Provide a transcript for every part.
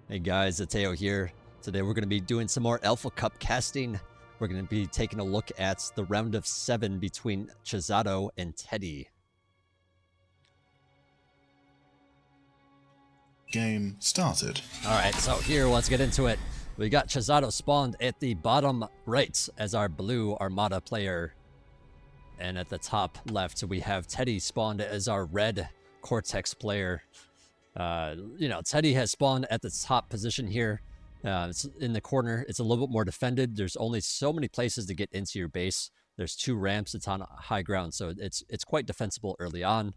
Hey guys, Zeteo here. Today we're going to be doing some more Alpha Cup casting. We're going to be taking a look at the round of 7 between Zeteo and Teddy. Game started. Alright, so here, let's get into it. We got Zeteo spawned at the bottom right as our blue Armada player. And at the top left, we have Teddy spawned as our red Cortex player. Teddy has spawned at the top position here. It's in the corner. It's a little bit more defended. There's only so many places to get into your base. There's 2 ramps. It's on high ground, so it's quite defensible early on.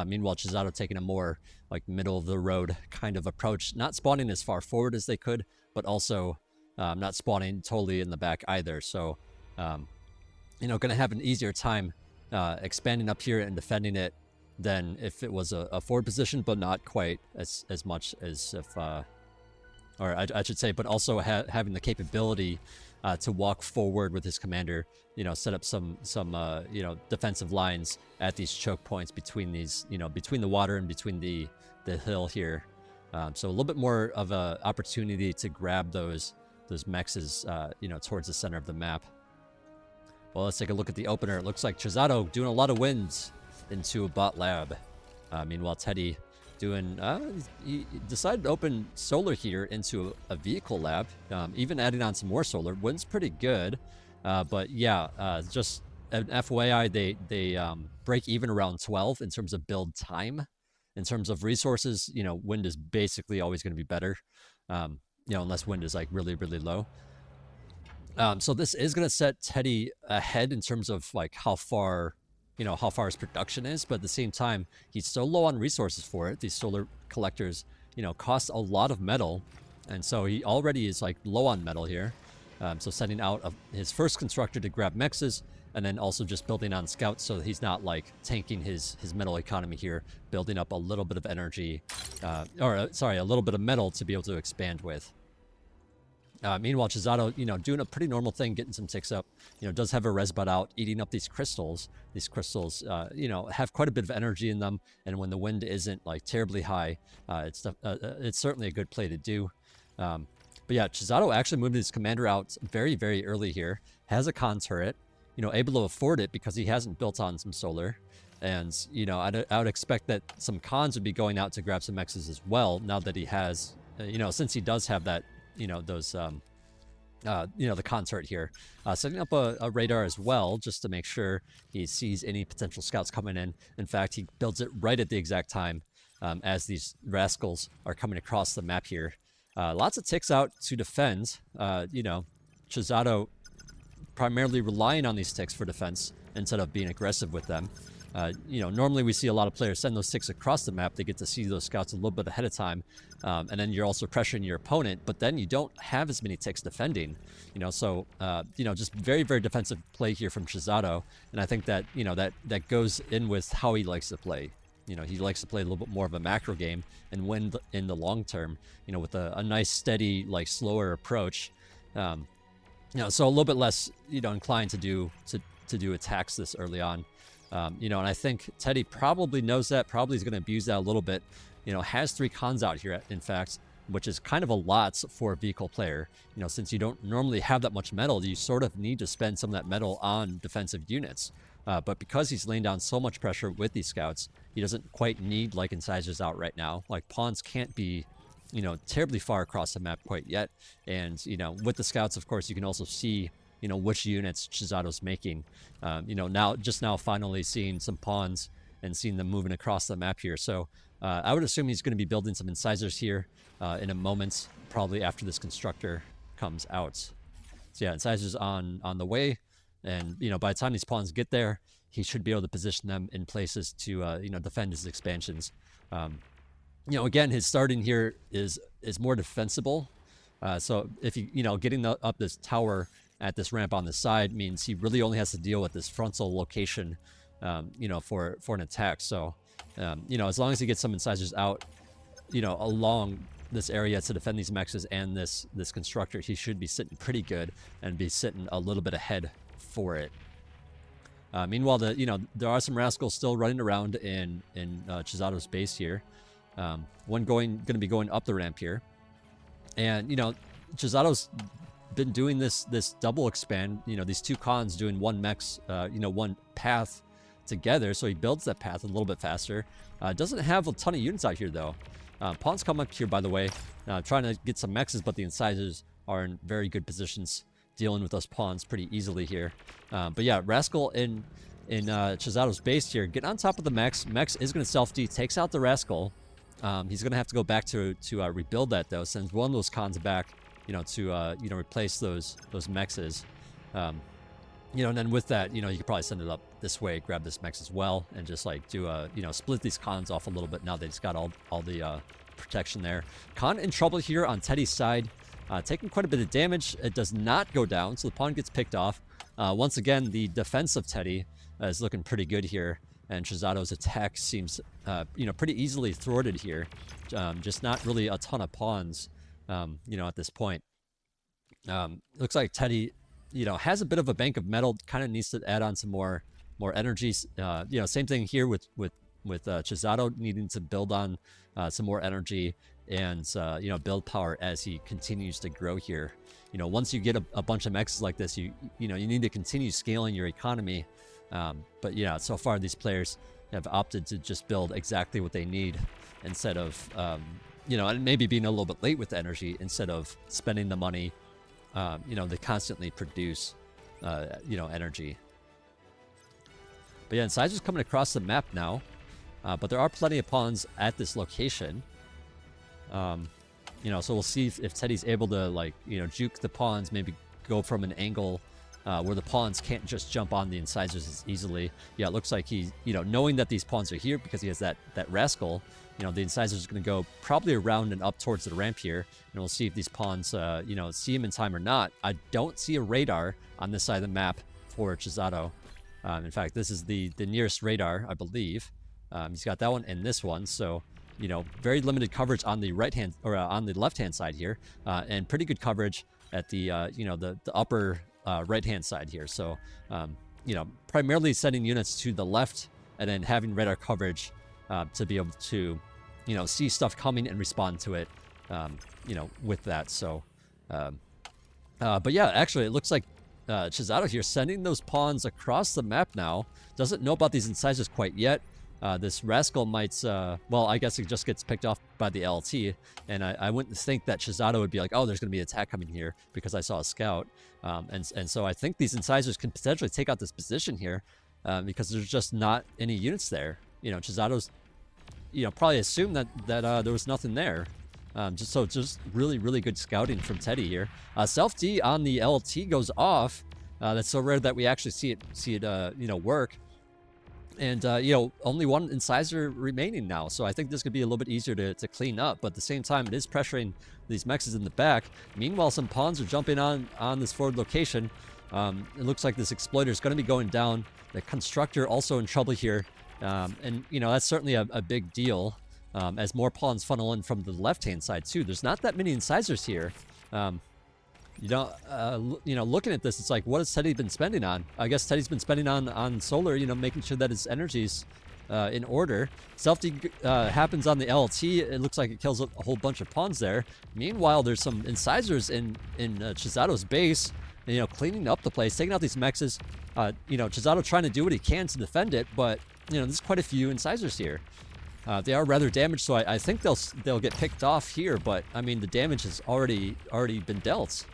Meanwhile, Zeteo taking a more like middle of the road kind of approach, not spawning as far forward as they could, but also not spawning totally in the back either. So, going to have an easier time expanding up here and defending it than if it was a forward position, but not quite as much as if, or I should say, but also having the capability to walk forward with his commander, set up some defensive lines at these choke points between these, between the water and between the hill here. So a little bit more of a opportunity to grab those mexes, towards the center of the map. Well, let's take a look at the opener. It looks like Zeteo doing a lot of wins into a bot lab. Meanwhile, Teddy doing, he decided to open solar here into a vehicle lab, even adding on some more solar. Wins pretty good, but yeah, just an FYI, they break even around 12 in terms of build time. In terms of resources, wind is basically always going to be better, unless wind is like really, really low. So this is going to set Teddy ahead in terms of like how far his production is, but at the same time, he's so low on resources for it. These solar collectors, cost a lot of metal, and so he already is like low on metal here. So sending out his first constructor to grab mexes, and then also just building on scouts so that he's not like tanking his metal economy here, building up a little bit of energy, a little bit of metal to be able to expand with. Meanwhile, Zeteo, doing a pretty normal thing, getting some ticks up. Does have a resbot out, eating up these crystals. These crystals, have quite a bit of energy in them, and when the wind isn't like terribly high, it's certainly a good play to do. But yeah, Zeteo actually moved his commander out very, very early here. Has a con turret, able to afford it because he hasn't built on some solar. And, I would expect that some cons would be going out to grab some X's as well, now that he has, since he does have that, the con turret here. Setting up a radar as well, just to make sure he sees any potential scouts coming in. In fact, he builds it right at the exact time as these rascals are coming across the map here. Lots of ticks out to defend. Zeteo primarily relying on these ticks for defense instead of being aggressive with them. Normally we see a lot of players send those ticks across the map. They get to see those scouts a little bit ahead of time. And then you're also pressuring your opponent, but then you don't have as many ticks defending, just very, very defensive play here from Zeteo. And I think that, that goes in with how he likes to play. He likes to play a little bit more of a macro game and win in the long term, with a nice, steady, like slower approach. So a little bit less, inclined to do attacks this early on. And I think Teddy probably knows that, probably is going to abuse that a little bit. Has 3 cons out here, in fact, which is kind of a lot for a vehicle player. Since you don't normally have that much metal, you sort of need to spend some of that metal on defensive units. But because he's laying down so much pressure with these scouts, he doesn't quite need like incisors out right now. Like pawns can't be, terribly far across the map quite yet. And, with the scouts, of course, you can also see which units Zeteo's making. Now finally seeing some pawns and seeing them moving across the map here. So I would assume he's going to be building some incisors here in a moment, probably after this constructor comes out. So yeah, incisors on the way, and by the time these pawns get there, he should be able to position them in places to defend his expansions. Again, his starting here is more defensible. So if getting up this tower at this ramp on the side means he really only has to deal with this frontal location, for an attack. So, as long as he gets some incisors out, along this area to defend these mexes and this constructor, he should be sitting pretty good and be sitting a little bit ahead for it. Meanwhile, there are some rascals still running around in Zeteo's base here. One going to be going up the ramp here. And, you know, Chizato's been doing this double expand, you know, these two cons doing one mechs, you know, one path together. So he builds that path a little bit faster. Doesn't have a ton of units out here, though. Pawns come up here, by the way, trying to get some mexes, but the incisors are in very good positions, dealing with those pawns pretty easily here. But yeah, Rascal in Chizato's base here, getting on top of the Mex. Mex is going to self-D, takes out the Rascal. He's going to have to go back to rebuild that, though. Sends one of those cons back, you know, to you know, replace those Mexes. You know, and then with that, you know, you could probably send it up this way, grab this Mex as well, and just like do a, you know, split these cons off a little bit. Now they just got all the protection there. Con in trouble here on Teddy's side, taking quite a bit of damage. It does not go down, so the pawn gets picked off. Once again, the defense of Teddy is looking pretty good here, and Chizato's attack seems, you know, pretty easily thwarted here. Just not really a ton of pawns, you know, at this point. Looks like Teddy, you know, has a bit of a bank of metal. Kind of needs to add on some more energies. You know, same thing here with Chizato needing to build on some more energy and you know, build power as he continues to grow here. You know, once you get a bunch of mexes like this, you know, you need to continue scaling your economy. But yeah, so far these players have opted to just build exactly what they need instead of you know, and maybe being a little bit late with the energy instead of spending the money. You know, they constantly produce you know, energy. But yeah, incisors coming across the map now, but there are plenty of pawns at this location. You know, so we'll see if Teddy's able to, like, you know, juke the pawns, maybe go from an angle where the pawns can't just jump on the incisors as easily. Yeah, it looks like he, you know, knowing that these pawns are here because he has that Rascal, you know, the incisors is going to go probably around and up towards the ramp here, and we'll see if these pawns, you know, see him in time or not. I don't see a radar on this side of the map for Chizato. In fact, this is the nearest radar, I believe. He's got that one and this one, so, you know, very limited coverage on the right hand or on the left hand side here, and pretty good coverage at the you know, the upper right hand side here. So you know, primarily sending units to the left and then having radar coverage to be able to, you know, see stuff coming and respond to it, you know, with that. So but yeah, actually it looks like Chizato here sending those pawns across the map now. Doesn't know about these incisors quite yet. This Rascal might, well, I guess it just gets picked off by the LT, and I wouldn't think that Chizato would be like, oh, there's going to be an attack coming here because I saw a scout. And so I think these incisors can potentially take out this position here because there's just not any units there. You know, Chizato's, you know, probably assumed that there was nothing there. Just really good scouting from Teddy here. Self-D on the LT goes off. That's so rare that we actually see it you know, work. And, you know, only one incisor remaining now. So I think this could be a little bit easier to clean up. But at the same time, it is pressuring these mexes in the back. Meanwhile, some pawns are jumping on this forward location. It looks like this exploiter is going to be going down. The constructor also in trouble here. And, you know, that's certainly a big deal as more pawns funnel in from the left-hand side, too. There's not that many incisors here. You know, looking at this, it's like, what has Teddy been spending on? I guess Teddy's been spending on solar, you know, making sure that his energy's in order. Self-D happens on the LT. It looks like it kills a whole bunch of pawns there. Meanwhile, there's some incisors in Chizato's base, you know, cleaning up the place, taking out these mexes. You know, Chizato trying to do what he can to defend it, but, you know, there's quite a few incisors here. They are rather damaged, so I think they'll get picked off here, but, I mean, the damage has already been dealt.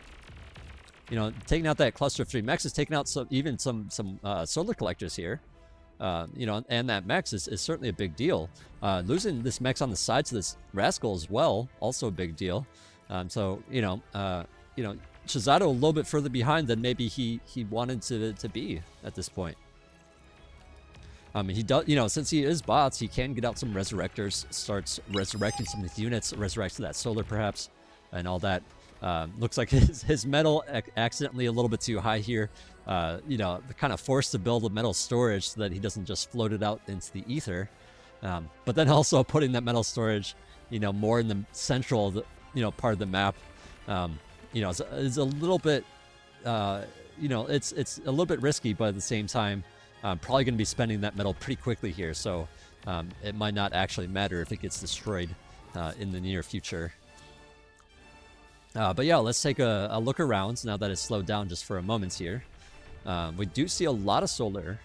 You know, taking out that cluster of 3 mexes, taking out even some solar collectors here, you know, and that mex is certainly a big deal. Losing this mex on the sides of this Rascal as well, also a big deal. So, you know, Chizato a little bit further behind than maybe he wanted to be at this point. He does, you know, since he is bots, he can get out some resurrectors, starts resurrecting some of his units, resurrects that solar perhaps, and all that. Looks like his metal accidentally a little bit too high here. You know, kind of forced to build a metal storage so that he doesn't just float it out into the ether. But then also putting that metal storage, you know, more in the central, you know, part of the map. You know, it's a little bit, you know, it's a little bit risky, but at the same time, probably going to be spending that metal pretty quickly here. So it might not actually matter if it gets destroyed in the near future. But yeah, let's take a look around now that it's slowed down just for a moment here. We do see a lot of solar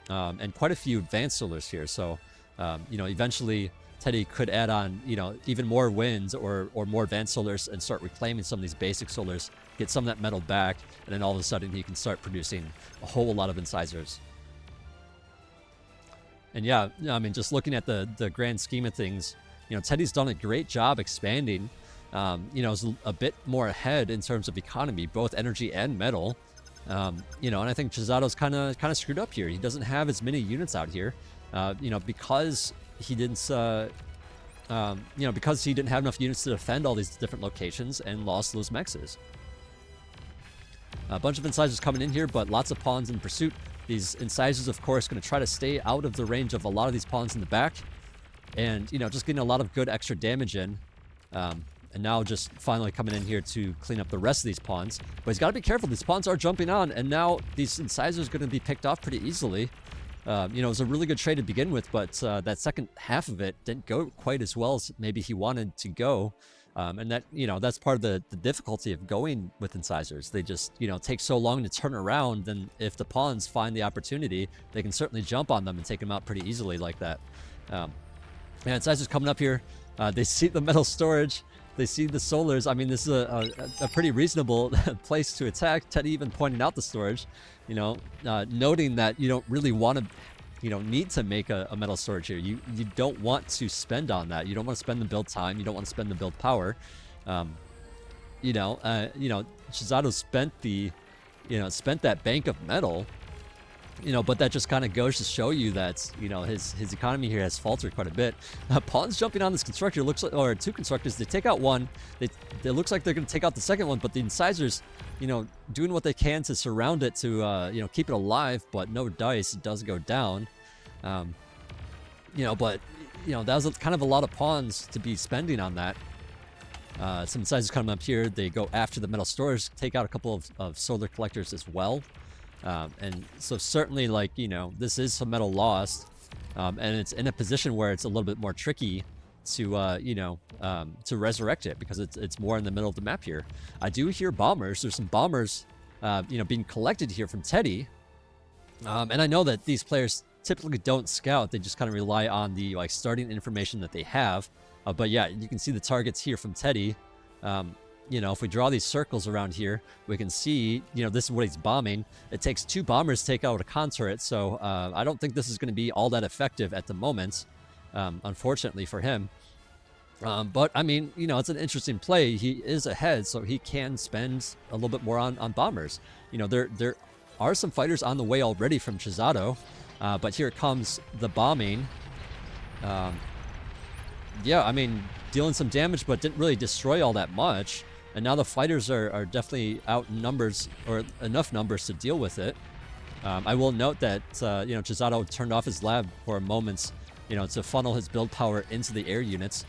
and quite a few advanced solars here. So, eventually Teddy could add on, even more winds or more advanced solars and start reclaiming some of these basic solars, get some of that metal back, and then all of a sudden he can start producing a whole lot of incisors. And yeah, I mean, just looking at the grand scheme of things, Teddy's done a great job expanding. Is a bit more ahead in terms of economy, both energy and metal. And I think Chizato's kind of screwed up here. He doesn't have as many units out here, because he didn't, because he didn't have enough units to defend all these different locations and lost those mexes. A bunch of incisors coming in here, but lots of pawns in pursuit. These incisors, of course, going to try to stay out of the range of a lot of these pawns in the back, and just getting a lot of good extra damage in. And now just finally coming in here to clean up the rest of these pawns. But he's got to be careful. These pawns are jumping on, and now these incisors are going to be picked off pretty easily. It was a really good trade to begin with, but that second half of it didn't go quite as well as maybe he wanted to go. And that, that's part of the difficulty of going with incisors. They just, take so long to turn around, and if the pawns find the opportunity, they can certainly jump on them and take them out pretty easily like that. And incisors coming up here. They see the metal storage. They see the solars. I mean, this is a pretty reasonable place to attack. Teddy even pointing out the storage, noting that you don't really want to, need to make a metal storage here. You don't want to spend on that. You don't want to spend the build time. You don't want to spend the build power. Chisato spent that bank of metal. But that just kind of goes to show you that, his economy here has faltered quite a bit. Pawns jumping on this constructor looks like, or two constructors, they take out one. It looks like they're going to take out the second one, but the incisors, doing what they can to surround it to, keep it alive, but no dice, it does go down. But, that was kind of a lot of pawns to be spending on that. Some incisors coming up here, they go after the metal storage, take out a couple of solar collectors as well. And so certainly, this is some metal lost, and it's in a position where it's a little bit more tricky to resurrect it, because it's more in the middle of the map here. I do hear bombers. There's some bombers, being collected here from Teddy, and I know that these players typically don't scout. They just kind of rely on the starting information that they have. But yeah, you can see the targets here from Teddy. If we draw these circles around here, we can see, this is what he's bombing. It takes two bombers to take out a con turret, so I don't think this is going to be all that effective at the moment, unfortunately for him. But, I mean, it's an interesting play. He is ahead, so he can spend a little bit more on bombers. There are some fighters on the way already from Chisato, but here comes the bombing. Yeah, I mean, dealing some damage, but didn't really destroy all that much. And now the fighters are definitely out in numbers, or enough numbers to deal with it. I will note that, Chisato turned off his lab for a moment, to funnel his build power into the air units.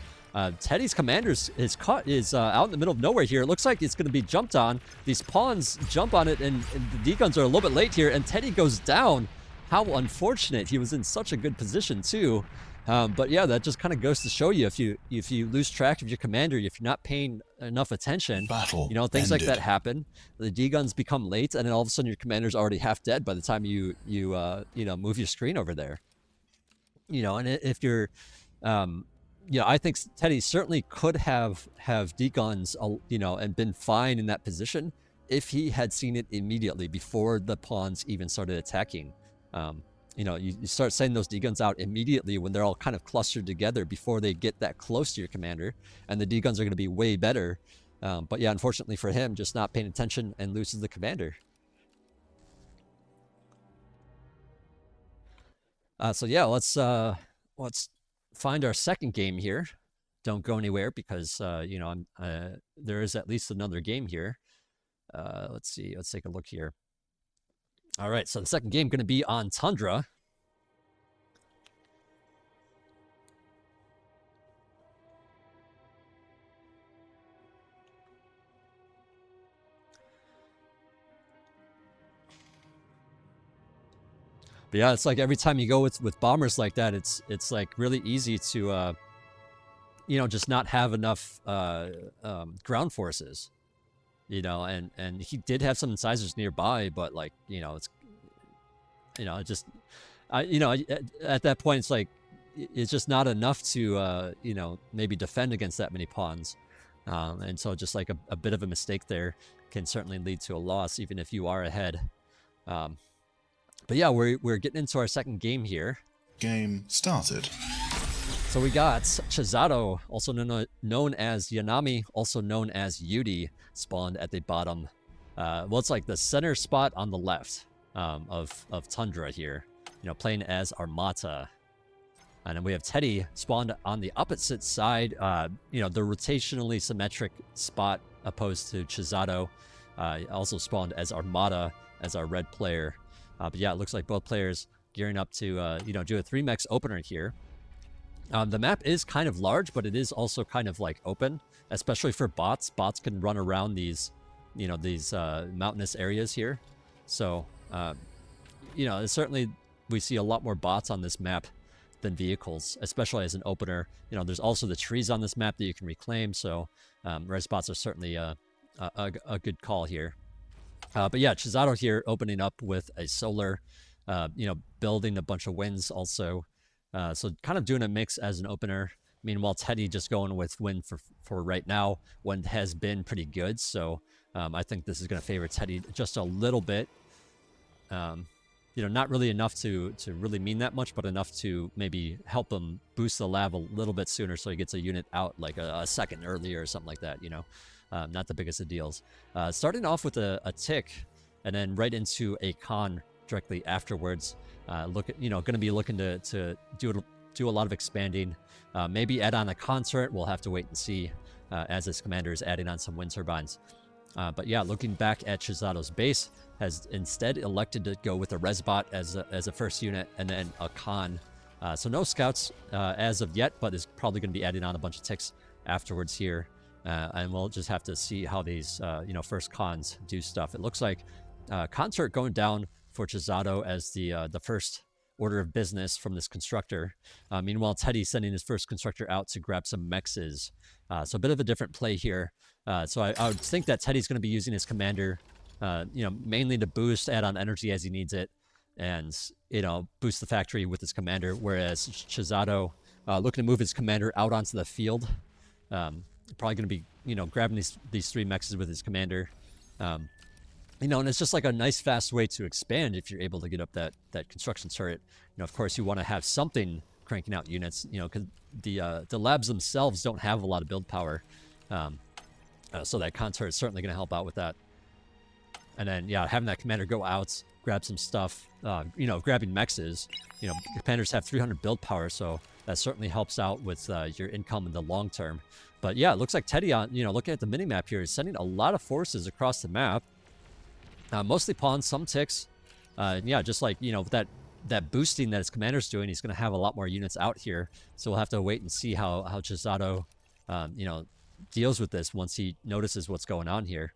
Teddy's commander is out in the middle of nowhere here. It looks like it's going to be jumped on. These pawns jump on it, and the D-guns are a little bit late here, and Teddy goes down. How unfortunate. He was in such a good position, too. But yeah, that just kind of goes to show you, if you lose track of your commander, if you're not paying enough attention, things like that happen. The D-guns become late, and then all of a sudden your commander's already half dead by the time you move your screen over there. And if you're, I think Teddy certainly could have D-guns, and been fine in that position if he had seen it immediately before the pawns even started attacking. You start sending those D-guns out immediately when they're all kind of clustered together before they get that close to your commander, and the D-guns are going to be way better. But yeah, unfortunately for him, just not paying attention and loses the commander. So yeah, let's find our second game here. Don't go anywhere, because there is at least another game here. Let's see. Let's take a look here. All right, so the second game going to be on Tundra. But yeah, it's like every time you go with bombers like that, it's like really easy to just not have enough ground forces. you know, and he did have some incisors nearby, but like, you know, it's, you know, it just, you know, at that point, it's like, it's just not enough to, you know, maybe defend against that many pawns. And so just like a bit of a mistake there can certainly lead to a loss, even if you are ahead. But yeah, we're getting into our second game here. Game started. So we got Chisato, also known as Yanami, also known as Yudi, spawned at the bottom. Well, it's like the center spot on the left of Tundra here. You know, playing as Armata. And then we have Teddy spawned on the opposite side, you know, the rotationally symmetric spot opposed to Chisato. Also spawned as Armata, as our red player. But yeah, it looks like both players gearing up to, you know, do a 3-mex opener here. The map is kind of large, but it is also kind of like open, especially for bots. Bots can run around these, you know, these mountainous areas here. So, you know, certainly we see a lot more bots on this map than vehicles, especially as an opener. You know, there's also the trees on this map that you can reclaim. So, res bots are certainly a good call here. But yeah, Chisato here opening up with a solar, you know, building a bunch of winds also. So kind of doing a mix as an opener. Meanwhile, Teddy just going with wind for right now. Wind has been pretty good, so I think this is going to favor Teddy just a little bit. You know, not really enough to really mean that much, but enough to maybe help him boost the lab a little bit sooner so he gets a unit out like a second earlier or something like that, you know. Not the biggest of deals. Starting off with a tick and then right into a con directly afterwards. You know, going to be looking to do a lot of expanding. Maybe add on a concert. We'll have to wait and see as this commander is adding on some wind turbines. But yeah, looking back at Chisato's base, has instead elected to go with a Resbot as a first unit and then a con. So no scouts as of yet, but is probably going to be adding on a bunch of ticks afterwards here. And we'll just have to see how these you know, first cons do stuff. It looks like concert going down for Chisato as the first order of business from this constructor. Meanwhile, Teddy sending his first constructor out to grab some mexes. So a bit of a different play here. So I would think that Teddy's going to be using his commander, you know, mainly to boost, add on energy as he needs it, and, you know, boost the factory with his commander. Whereas Chisato looking to move his commander out onto the field. Probably going to be, you know, grabbing these 3 mexes with his commander. You know, and it's just like a nice fast way to expand if you're able to get up that construction turret. You know, of course, you want to have something cranking out units, you know, because the labs themselves don't have a lot of build power. So that con turret is certainly going to help out with that. And then, yeah, having that commander go out, grab some stuff, you know, grabbing mexes. You know, commanders have 300 build power, so that certainly helps out with your income in the long term. But yeah, it looks like Teddy, you know, looking at the mini-map here, is sending a lot of forces across the map. Mostly pawns, some ticks. Yeah, just like, you know, with that boosting that his commander's doing, he's going to have a lot more units out here. So we'll have to wait and see how Chisato, you know, deals with this once he notices what's going on here.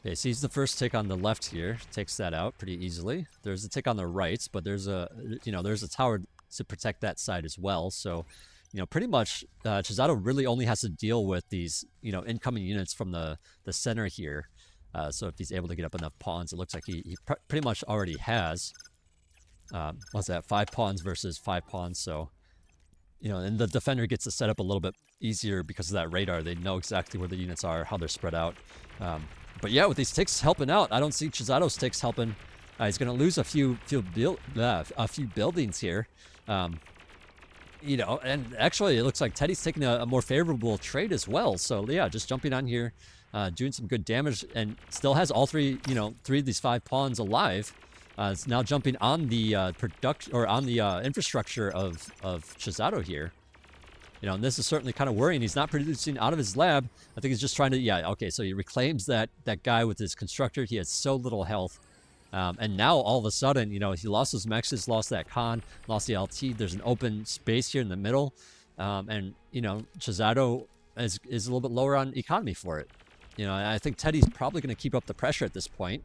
Okay, sees the first tick on the left here, takes that out pretty easily. There's a tick on the right, but there's a, you know, there's a tower to protect that side as well. So, you know, pretty much Chisato really only has to deal with these, you know, incoming units from the center here. So if he's able to get up enough pawns, it looks like he pretty much already has. What's that? 5 pawns versus 5 pawns. So, you know, and the defender gets to set up a little bit easier because of that radar. They know exactly where the units are, how they're spread out. But yeah, with these ticks helping out, I don't see Chisato's ticks helping. He's going to lose a few buildings here. You know, and actually it looks like Teddy's taking a more favorable trade as well. So yeah, just jumping on here, doing some good damage, and still has all 3 of these 5 pawns alive. It's now jumping on the production, or on the infrastructure of Chisato here. You know, and this is certainly kind of worrying. He's not producing out of his lab. I think he's just trying to, yeah, okay, so he reclaims that guy with his constructor. He has so little health. And now all of a sudden, you know, he lost his mexes, lost that con, lost the LT. There's an open space here in the middle. And, you know, Chisato is a little bit lower on economy for it. You know, I think Teddy's probably going to keep up the pressure at this point.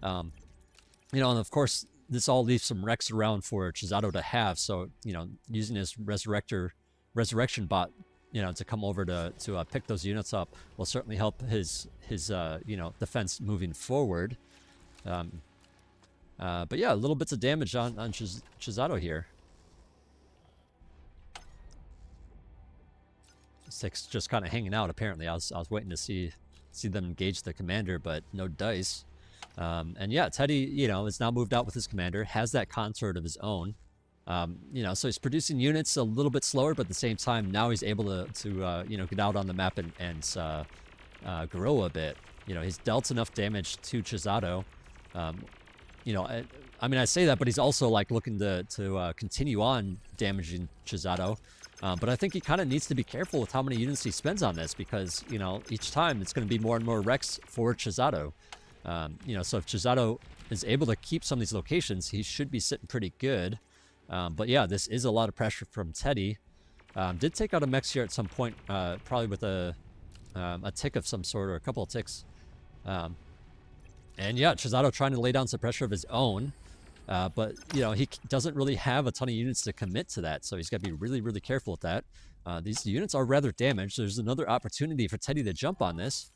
You know, and of course, this all leaves some wrecks around for Chisato to have. So, you know, using his Resurrector resurrection bot, to come over to pick those units up will certainly help his defense moving forward. But yeah, little bits of damage on Chisato here. 6 just kind of hanging out. Apparently, I was waiting to see them engage the commander, but no dice. And yeah, Teddy, is now moved out with his commander, has that consort of his own. So he's producing units a little bit slower, but at the same time, now he's able to get out on the map and grow a bit. He's dealt enough damage to Chisato. I say that, but he's also like looking to continue on damaging Chisato. But I think he kind of needs to be careful with how many units he spends on this because, each time it's going to be more and more Rex for Chisato. So if Chisato is able to keep some of these locations, he should be sitting pretty good. But yeah, this is a lot of pressure from Teddy. Did take out a mech here at some point, probably with a tick of some sort or a couple of ticks. And yeah, Chisato trying to lay down some pressure of his own. But, he doesn't really have a ton of units to commit to that, so he's got to be really, really careful with that. These units are rather damaged. There's another opportunity for Teddy to jump on this.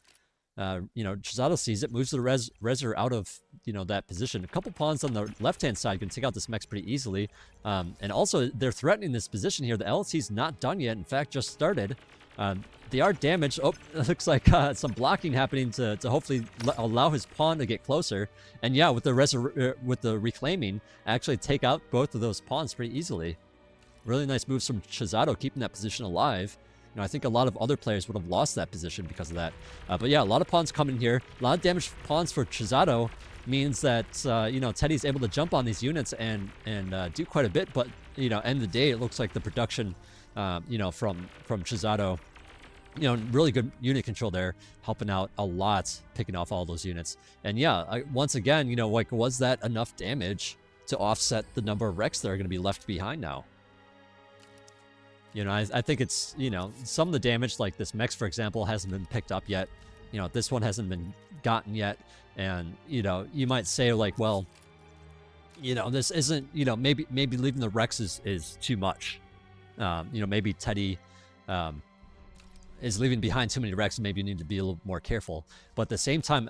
Chisato sees it, moves the Reser out of, that position. A couple pawns on the left-hand side can take out this mech pretty easily. And also, they're threatening this position here. The LLT's not done yet. In fact, just started. They are damaged. Oh, it looks like some blocking happening to hopefully allow his pawn to get closer. And yeah, with the reclaiming, actually take out both of those pawns pretty easily. Really nice moves from Chisato, keeping that position alive. I think a lot of other players would have lost that position because of that. But yeah, a lot of pawns coming here. A lot of damaged pawns for Chisato means that, Teddy's able to jump on these units and do quite a bit. But, end of the day, it looks like the production, from Chisato, really good unit control there, helping out a lot, picking off all those units. And yeah, once again, was that enough damage to offset the number of Rex that are going to be left behind now? I think it's, some of the damage, like this mech, for example, hasn't been picked up yet. This one hasn't been gotten yet. And, you might say, like, well, this isn't, maybe leaving the Rex is too much. Maybe Teddy is leaving behind too many Rex, and maybe you need to be a little more careful. But at the same time,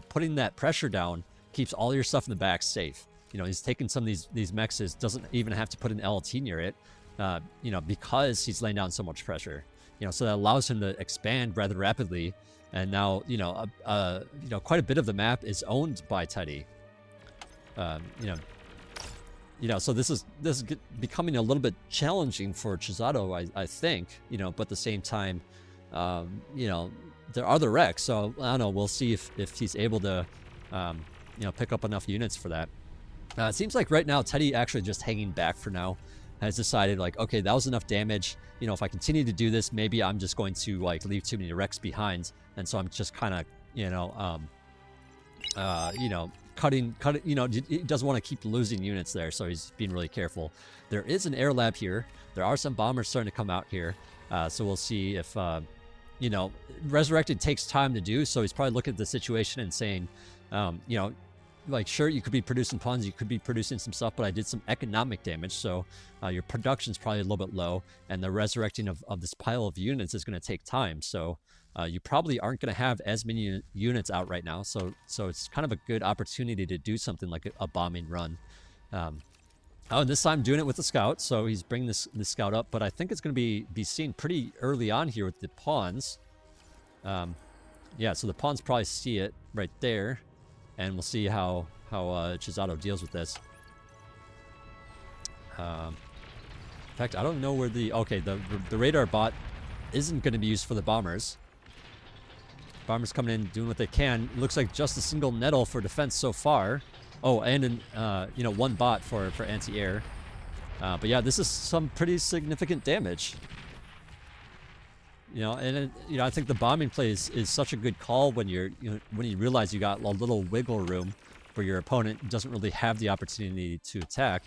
putting that pressure down keeps all your stuff in the back safe. He's taking some of these mechs, doesn't even have to put an LT near it. Because he's laying down so much pressure, so that allows him to expand rather rapidly. And now, quite a bit of the map is owned by Teddy. So this is becoming a little bit challenging for Chisato, I think. But at the same time, there are the Rex, so I don't know. We'll see if he's able to, pick up enough units for that. It seems like right now Teddy actually just hanging back for now. Has decided, like, okay, that was enough damage. If I continue to do this, maybe I'm just going to leave too many Rex behind, and so I'm just kind of cutting. He doesn't want to keep losing units there, so he's being really careful. There is an air lab here. There are some bombers starting to come out here, so we'll see if resurrected takes time to do. So he's probably looking at the situation and saying, like, sure, you could be producing pawns, you could be producing some stuff, but I did some economic damage, so your production's probably a little bit low, and the resurrecting of this pile of units is going to take time. So you probably aren't going to have as many units out right now, so it's kind of a good opportunity to do something like a bombing run. And this time doing it with the scout, so he's bringing this scout up, but I think it's going to be seen pretty early on here with the pawns. Yeah, so the pawns probably see it right there. And we'll see how Chisato deals with this. In fact, I don't know where the radar bot isn't going to be used for the bombers. Bombers coming in, doing what they can. It looks like just a single nettle for defense so far. Oh, and one bot for anti-air. But yeah, this is some pretty significant damage. I think the bombing play is such a good call when when you realize you got a little wiggle room where your opponent doesn't really have the opportunity to attack.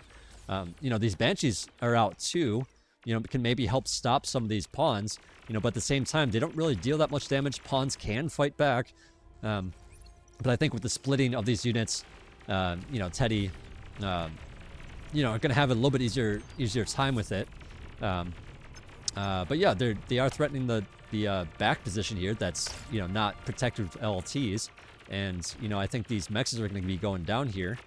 These Banshees are out too. Can maybe help stop some of these pawns. But at the same time, they don't really deal that much damage. Pawns can fight back. But I think with the splitting of these units, Teddy, are going to have a little bit easier time with it. But yeah, they are threatening the back position here. That's, you know, not protected with LTs, and you know, I think these mexes are going to be going down here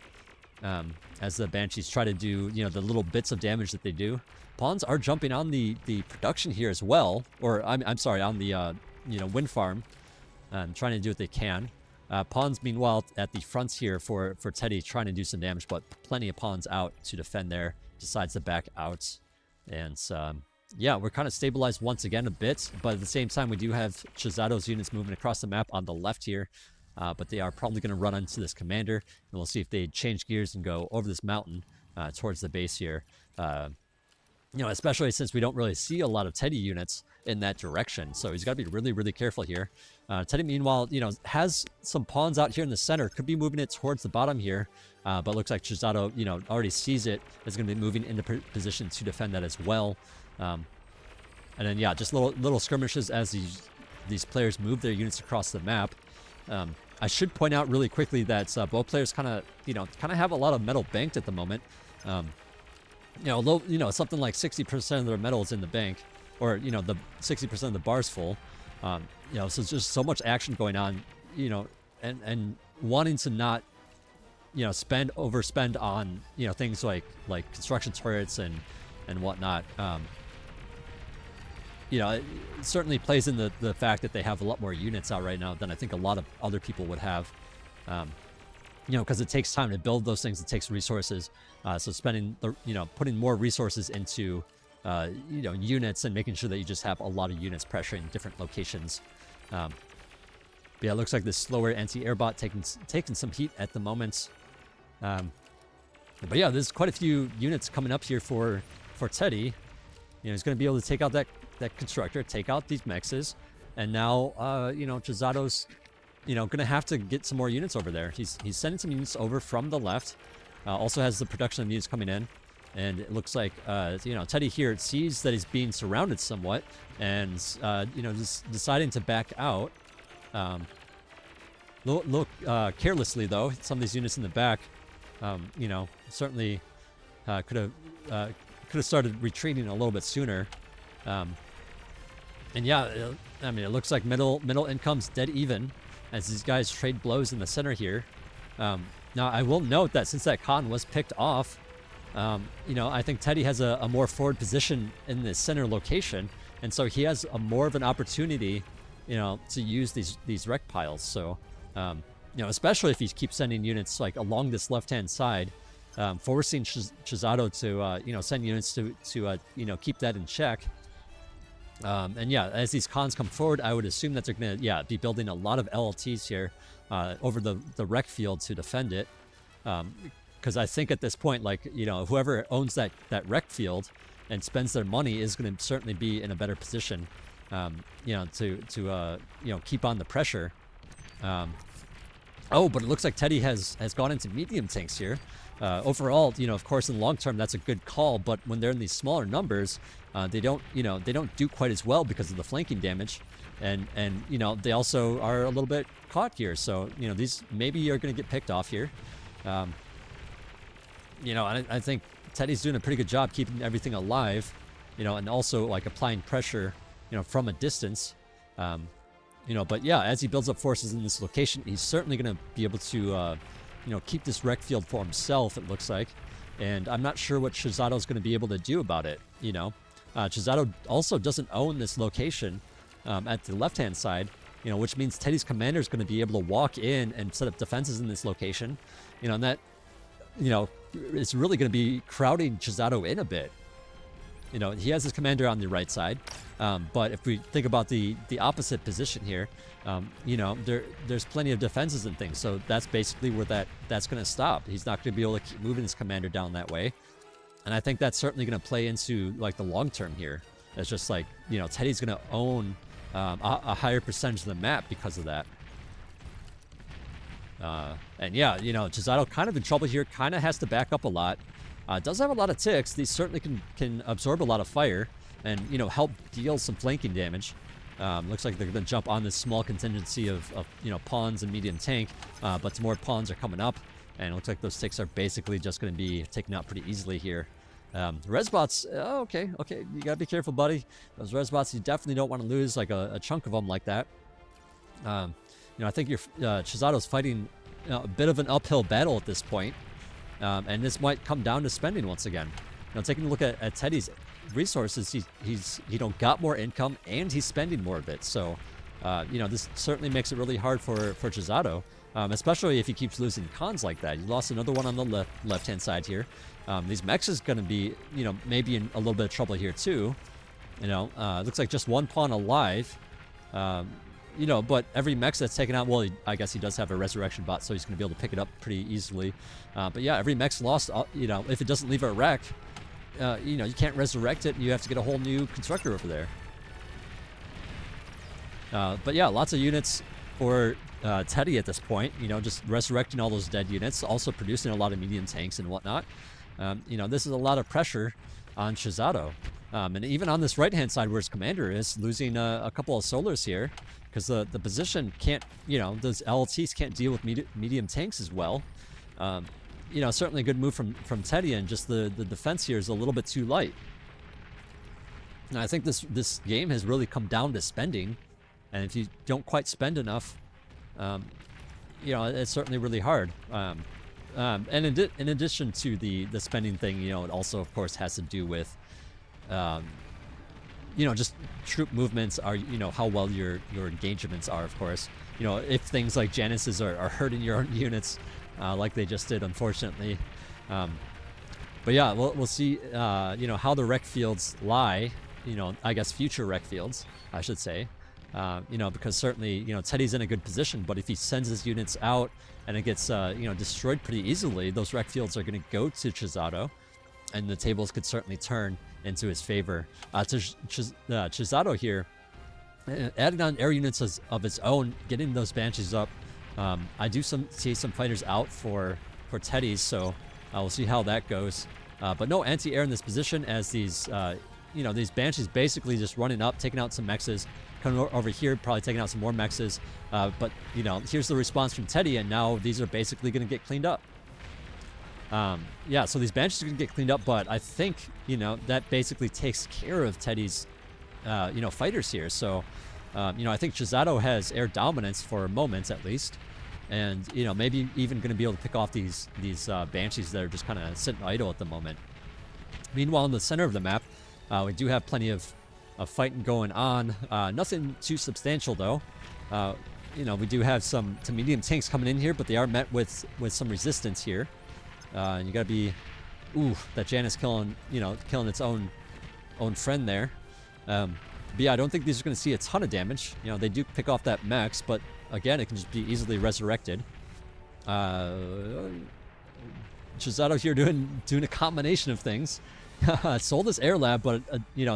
as the Banshees try to do, you know, the little bits of damage that they do. Pawns are jumping on the production here as well, or I'm sorry, on the you know, wind farm, trying to do what they can. Pawns, meanwhile, at the fronts here for Teddy, trying to do some damage, but plenty of pawns out to defend there. Decides to back out, and yeah, we're kind of stabilized once again a bit, but at the same time, we do have Chizato's units moving across the map on the left here, but they are probably going to run into this commander, and we'll see if they change gears and go over this mountain towards the base here. You know, especially since we don't really see a lot of Teddy units in that direction, so he's got to be really, really careful here. Teddy, meanwhile, you know, has some pawns out here in the center, could be moving it towards the bottom here, but looks like Chizato, you know, already sees it, is going to be moving into position to defend that as well. And then, yeah, just little skirmishes as these players move their units across the map. I should point out really quickly that both players kind of have a lot of metal banked at the moment. You know, although, you know, something like 60% of their metal is in the bank, or, you know, the 60% of the bar's full. You know, so it's just so much action going on, you know, and wanting to not, you know, overspend on, you know, things like construction turrets and whatnot. You know, it certainly plays in the fact that they have a lot more units out right now than I think a lot of other people would have. You know, because it takes time to build those things. It takes resources. So spending putting more resources into, you know, units and making sure that you just have a lot of units pressuring different locations. But yeah, it looks like this slower anti-air bot taking some heat at the moment. But yeah, there's quite a few units coming up here for Teddy. You know, he's going to be able to take out that constructor, take out these mexes, and now you know, Chizato's, you know, going to have to get some more units over there. He's sending some units over from the left. Also has the production of units coming in, and it looks like you know, Teddy here sees that he's being surrounded somewhat, and you know, just deciding to back out. Look carelessly though. Some of these units in the back, you know, certainly could have started retreating a little bit sooner. And yeah, I mean, it looks like middle income's dead even as these guys trade blows in the center here. Now, I will note that since that con was picked off, you know, I think Teddy has a more forward position in the center location, and so he has more of an opportunity, you know, to use these wreck piles. So, you know, especially if he keeps sending units like along this left-hand side, forcing Chizato to, you know, send units to you know, keep that in check. And yeah, as these cons come forward, I would assume that they're going to, yeah, be building a lot of LLTs here over the wreck field to defend it. Because I think at this point, like, you know, whoever owns that wreck field and spends their money is going to certainly be in a better position, you know, to you know, keep on the pressure. Oh, but it looks like Teddy has gone into medium tanks here. Overall, you know, of course, in the long term, that's a good call. But when they're in these smaller numbers, they don't do quite as well because of the flanking damage, and you know, they also are a little bit caught here. So, you know, these maybe are going to get picked off here. You know, I think Teddy's doing a pretty good job keeping everything alive, you know, and also like applying pressure, you know, from a distance. You know, but yeah, as he builds up forces in this location, he's certainly going to be able to, you know, keep this wreck field for himself, it looks like. And I'm not sure what Chizato's going to be able to do about it, you know. Chizato also doesn't own this location at the left-hand side, you know, which means Teddy's commander is going to be able to walk in and set up defenses in this location, you know, and that, you know, it's really going to be crowding Chizato in a bit. You know, he has his commander on the right side, but if we think about the opposite position here, you know, there's plenty of defenses and things, so that's basically where that's going to stop. He's not going to be able to keep moving his commander down that way, and I think that's certainly going to play into like the long term here. It's just like, you know, Teddy's going to own a higher percentage of the map because of that. And yeah, you know, Chizato kind of in trouble here, kind of has to back up a lot. Does have a lot of ticks. These certainly can absorb a lot of fire and, you know, help deal some flanking damage. Looks like they're going to jump on this small contingency of you know, pawns and medium tank, but some more pawns are coming up, and it looks like those ticks are basically just going to be taken out pretty easily here. Resbots, okay, you gotta be careful, buddy. Those Resbots, you definitely don't want to lose like a chunk of them like that. I think your Chizato's fighting a bit of an uphill battle at this point, and this might come down to spending once again. Taking a look at Teddy's resources, he's got more income and he's spending more of it. So, this certainly makes it really hard for Chizato, especially if he keeps losing cons like that. He lost another one on the left-hand side here. These mechs is going to be, maybe in a little bit of trouble here too. Looks like just one pawn alive. But every mech that's taken out, well, I guess he does have a resurrection bot, so he's going to be able to pick it up pretty easily. But yeah, every mech's lost, if it doesn't leave a wreck, you can't resurrect it, and you have to get a whole new constructor over there. But yeah, lots of units for Teddy at this point, just resurrecting all those dead units, also producing a lot of medium tanks and whatnot. This is a lot of pressure on Chizato. And even on this right-hand side where his commander is, losing a couple of solars here, because the position can't, those LLTs can't deal with medium tanks as well. Certainly a good move from Teddy, and just the defense here is a little bit too light. And I think this game has really come down to spending, and if you don't quite spend enough, it's certainly really hard. And in addition to the spending thing, it also, of course, has to do with, just troop movements are, how well your engagements are, of course. If things like Janice's are hurting your own units, like they just did, unfortunately. But yeah, we'll see, how the rec fields lie, I guess future rec fields, I should say. Because certainly, Teddy's in a good position, but if he sends his units out and it gets, destroyed pretty easily, those rec fields are going to go to Chizato, and the tables could certainly turn into his favor. Chizato here, adding on air units of its own, getting those Banshees up. I do see some fighters out for Teddy's, so we'll see how that goes. But no anti-air in this position, as these Banshees basically just running up, taking out some mexes, coming over here, probably taking out some more mexes. But here's the response from Teddy, and now these are basically going to get cleaned up. Yeah, so these Banshees are going to get cleaned up, but I think, that basically takes care of Teddy's, fighters here. So, I think Chizato has air dominance for a moment at least. And, maybe even going to be able to pick off these Banshees that are just kind of sitting idle at the moment. Meanwhile, in the center of the map, we do have plenty of fighting going on. Nothing too substantial, though. We do have some medium tanks coming in here, but they are met with some resistance here. And you gotta be, that Janice killing its own friend there. But yeah, I don't think these are gonna see a ton of damage. They do pick off that max, but again, it can just be easily resurrected. Chizato here doing a combination of things. Sold this air lab, but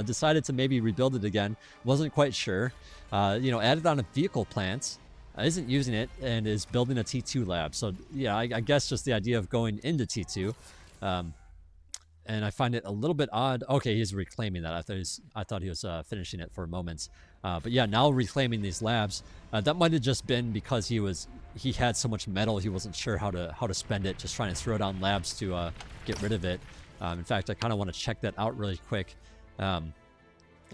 decided to maybe rebuild it again. Wasn't quite sure. Added on a vehicle plant. Isn't using it, and is building a T2 lab. So yeah, I guess just the idea of going into T2, and I find it a little bit odd. Okay, he's reclaiming that. I thought he was finishing it for a moment. But yeah, now reclaiming these labs. That might have just been because he had so much metal, he wasn't sure how to spend it. Just trying to throw down labs to get rid of it. In fact, I kind of want to check that out really quick.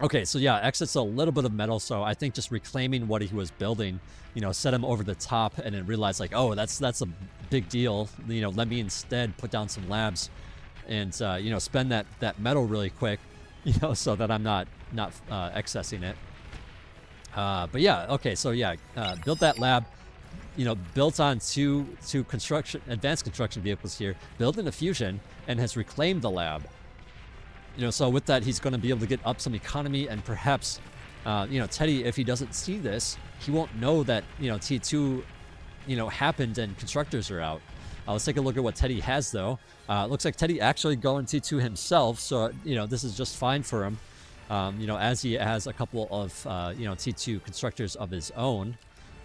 Okay, so yeah, exits a little bit of metal, so I think just reclaiming what he was building, set him over the top, and then realize like, oh, that's a big deal. Let me instead put down some labs, and spend that metal really quick, so that I'm not excessing it. But yeah, okay, so yeah, built that lab, built on two advanced construction vehicles here, built in a fusion, and has reclaimed the lab. So with that, he's going to be able to get up some economy, and perhaps, Teddy, if he doesn't see this, he won't know that, T2, happened and constructors are out. Let's take a look at what Teddy has, though. It looks like Teddy actually going T2 himself, so, this is just fine for him, as he has a couple of, T2 constructors of his own.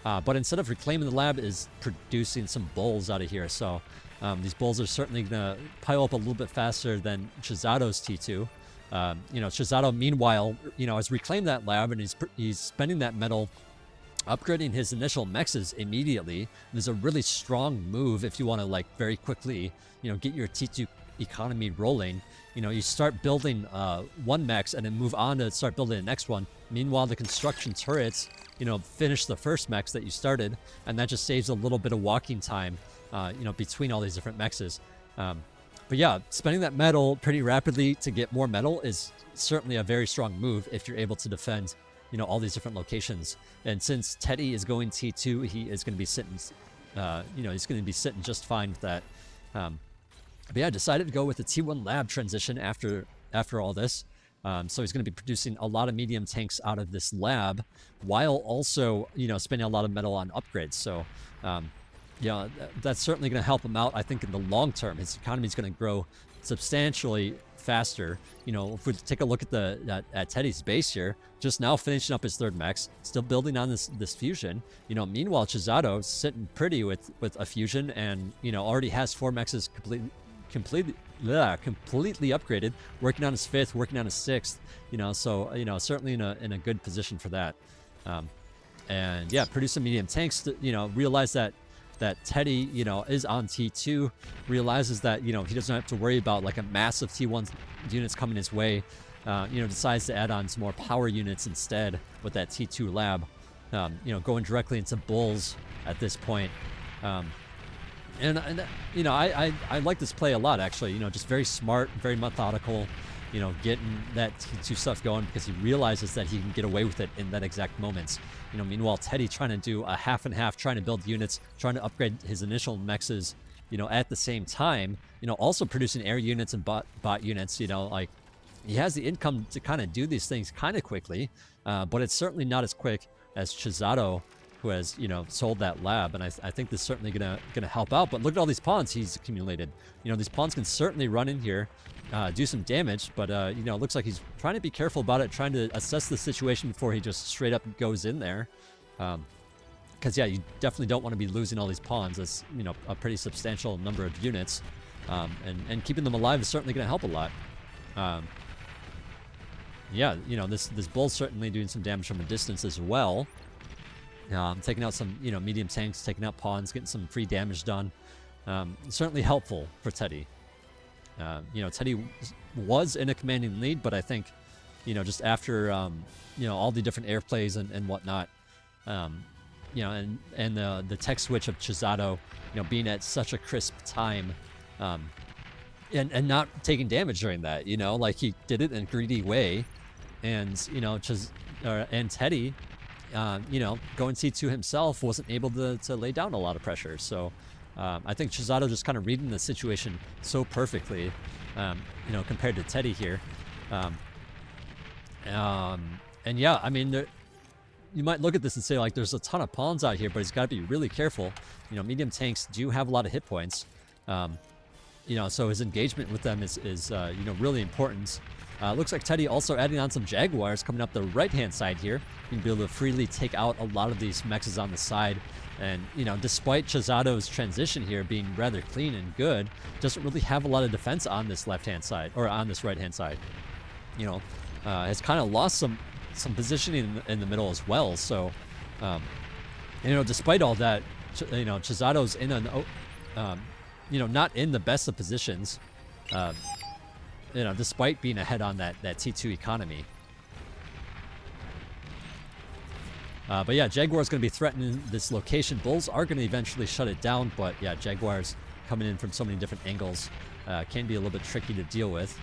But instead of reclaiming the lab, is producing some bulls out of here, so... these bulls are certainly going to pile up a little bit faster than Chizato's T2. Chizato, meanwhile, has reclaimed that lab, and he's spending that metal, upgrading his initial mexes immediately. There's a really strong move if you want to, very quickly, get your T2 economy rolling, you know, you start building one mechs and then move on to start building the next one. Meanwhile, the construction turrets, you know, finish the first mechs that you started, and that just saves a little bit of walking time, you know, between all these different mechs. But yeah, spending that metal pretty rapidly to get more metal is certainly a very strong move if you're able to defend, you know, all these different locations. And since Teddy is going T2, he is going to be sitting, you know, he's going to be sitting just fine with that. But yeah, I decided to go with the T1 lab transition after all this. So he's going to be producing a lot of medium tanks out of this lab, while also, you know, spending a lot of metal on upgrades. So, yeah, that's certainly going to help him out. I think in the long term, his economy is going to grow substantially faster. You know, if we take a look at at Teddy's base here, just now finishing up his third mechs, still building on this fusion. You know, meanwhile, Chizato's sitting pretty with a fusion, and you know, already has 4 mechs completely upgraded, working on his 5th, working on his 6th, you know, so, you know, certainly in a good position for that. And yeah, produce some medium tanks to, you know, realize that Teddy, you know, is on T2, realizes that, you know, he doesn't have to worry about like a massive T1 units coming his way, you know, decides to add on some more power units instead with that T2 lab, you know, going directly into bulls at this point. And you know, I like this play a lot, actually. You know, just very smart, very methodical, you know, getting that T2 stuff going because he realizes that he can get away with it in that exact moment. You know, meanwhile, Teddy trying to do a half and half, trying to build units, trying to upgrade his initial mexes, you know, at the same time, you know, also producing air units and bot units, you know, like he has the income to kind of do these things kind of quickly, but it's certainly not as quick as Chizato, who has, you know, sold that lab, and I think this is certainly gonna help out. But look at all these pawns he's accumulated. You know, these pawns can certainly run in here, do some damage, but you know, it looks like he's trying to be careful about it, trying to assess the situation before he just straight up goes in there. Because yeah, you definitely don't want to be losing all these pawns. That's, you know, a pretty substantial number of units, and keeping them alive is certainly gonna help a lot. Yeah, you know, this bull's certainly doing some damage from a distance as well. Taking out some, you know, medium tanks, taking out pawns, getting some free damage done. Certainly helpful for Teddy. You know, Teddy was in a commanding lead, but I think, you know, just after, you know, all the different airplays and whatnot, you know, and the tech switch of Chizato, you know, being at such a crisp time, and not taking damage during that, you know, like he did it in a greedy way, and, you know, and Teddy, you know, going C2 himself wasn't able to lay down a lot of pressure. So I think Chizato just kind of reading the situation so perfectly, you know, compared to Teddy here. And yeah, I mean, you might look at this and say, like, there's a ton of pawns out here, but he's got to be really careful. You know, medium tanks do have a lot of hit points. You know, so his engagement with them is you know, really important. Looks like Teddy also adding on some Jaguars coming up the right-hand side here. You can be able to freely take out a lot of these mexes on the side. And, you know, despite Chizato's transition here being rather clean and good, doesn't really have a lot of defense on this left-hand side, or on this right-hand side. You know, has kind of lost some positioning in the middle as well. So, you know, despite all that, you know, Chizato's in an, you know, not in the best of positions. You know, despite being ahead on that T2 economy. But yeah, Jaguar's going to be threatening this location. Bulls are going to eventually shut it down, but yeah, Jaguars coming in from so many different angles can be a little bit tricky to deal with.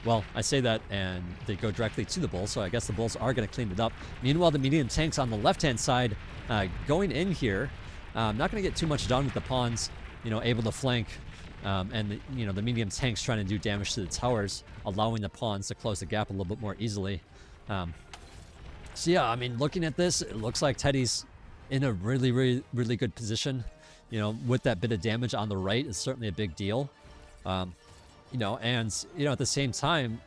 Well, I say that, and they go directly to the Bulls, so I guess the Bulls are going to clean it up. Meanwhile, the medium tanks on the left-hand side going in here, not going to get too much done with the pawns, you know, able to flank. And the, you know, the medium tanks trying to do damage to the towers, allowing the pawns to close the gap a little bit more easily. So yeah, I mean, looking at this, it looks like Teddy's in a really, really, really good position. You know, with that bit of damage on the right is certainly a big deal. You know, and, you know, at the same time,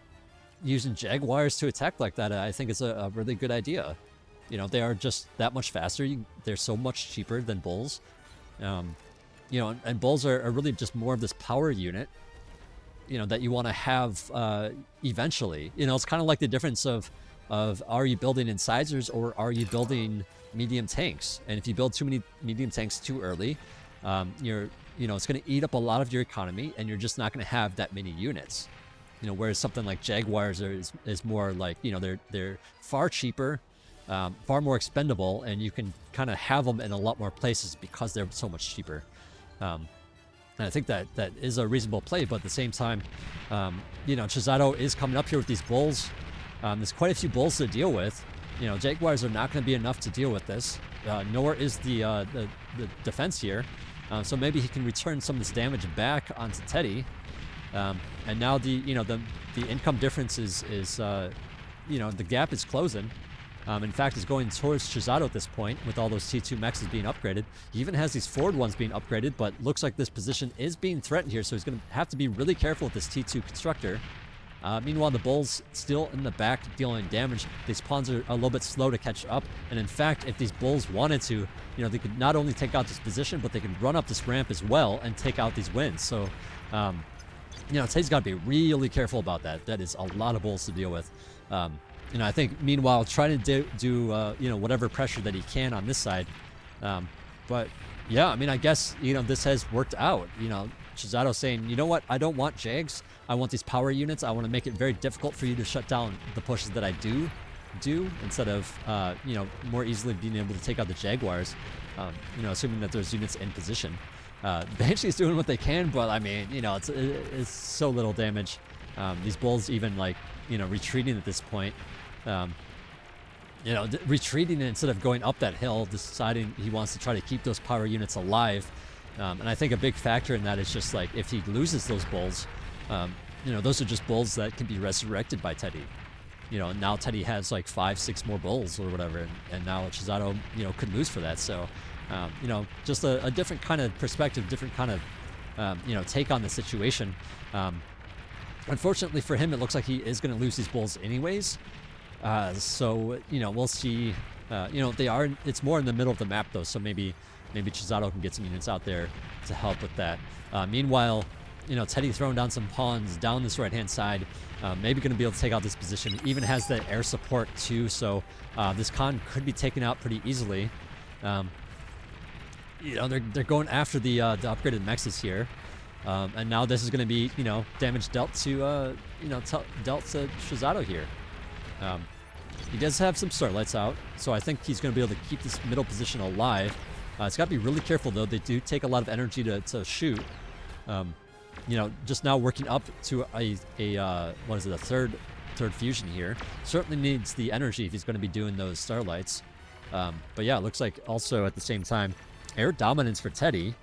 using Jaguars to attack like that, I think is a really good idea. You know, they are just that much faster. They're so much cheaper than Bulls. You know, and Bulls are really just more of this power unit, you know, that you want to have eventually. You know, it's kind of like the difference of are you building incisors or are you building medium tanks? And if you build too many medium tanks too early, you're you know, it's going to eat up a lot of your economy, and you're just not going to have that many units. You know, whereas something like Jaguars is more like, you know, they're far cheaper, far more expendable, and you can kind of have them in a lot more places because they're so much cheaper. And I think that is a reasonable play, but at the same time, you know, Chisato is coming up here with these bulls. There's quite a few bulls to deal with. You know, Jaguars are not going to be enough to deal with this, nor is the defense here. So maybe he can return some of this damage back onto Teddy. And now the income difference is you know, the gap is closing. In fact, it's going towards Chisato at this point with all those T2 mechs being upgraded. He even has these forward ones being upgraded, but looks like this position is being threatened here, so he's going to have to be really careful with this T2 constructor. Meanwhile, the bulls still in the back dealing damage. These pawns are a little bit slow to catch up, and in fact, if these bulls wanted to, you know, they could not only take out this position, but they can run up this ramp as well and take out these wins. So, you know, Teddy's got to be really careful about that. That is a lot of bulls to deal with. You know, I think meanwhile trying to do you know, whatever pressure that he can on this side. But yeah, I mean, I guess, you know, this has worked out. You know, Chisato saying, you know what, I don't want Jags. I want these power units. I want to make it very difficult for you to shut down the pushes that I do instead of, you know, more easily being able to take out the Jaguars, you know, assuming that there's units in position. Banshee's doing what they can, but I mean, you know, it's so little damage. These bulls even, like, you know, retreating at this point. You know, retreating instead of going up that hill, deciding he wants to try to keep those power units alive. And I think a big factor in that is just like, if he loses those bulls, you know, those are just bulls that can be resurrected by Teddy. You know, now Teddy has like 5-6 more bulls or whatever, and now Chisato, you know, could lose for that. So, you know, just a different kind of perspective, different kind of, you know, take on the situation. Unfortunately for him, it looks like he is going to lose these bulls anyways. So, you know, we'll see. You know, it's more in the middle of the map though, so maybe Chisato can get some units out there to help with that. Meanwhile, you know, Teddy throwing down some pawns down this right-hand side, maybe going to be able to take out this position. He even has the air support too, so this con could be taken out pretty easily. You know, they're going after the upgraded mexes here. And now this is going to be, you know, damage dealt to, you know, dealt to Chisato here. He does have some starlights out, so I think he's going to be able to keep this middle position alive. It's got to be really careful though. They do take a lot of energy to shoot. You know, just now working up to a what is it, a third fusion here. Certainly needs the energy if he's going to be doing those starlights. But yeah, it looks like also at the same time, air dominance for Teddy.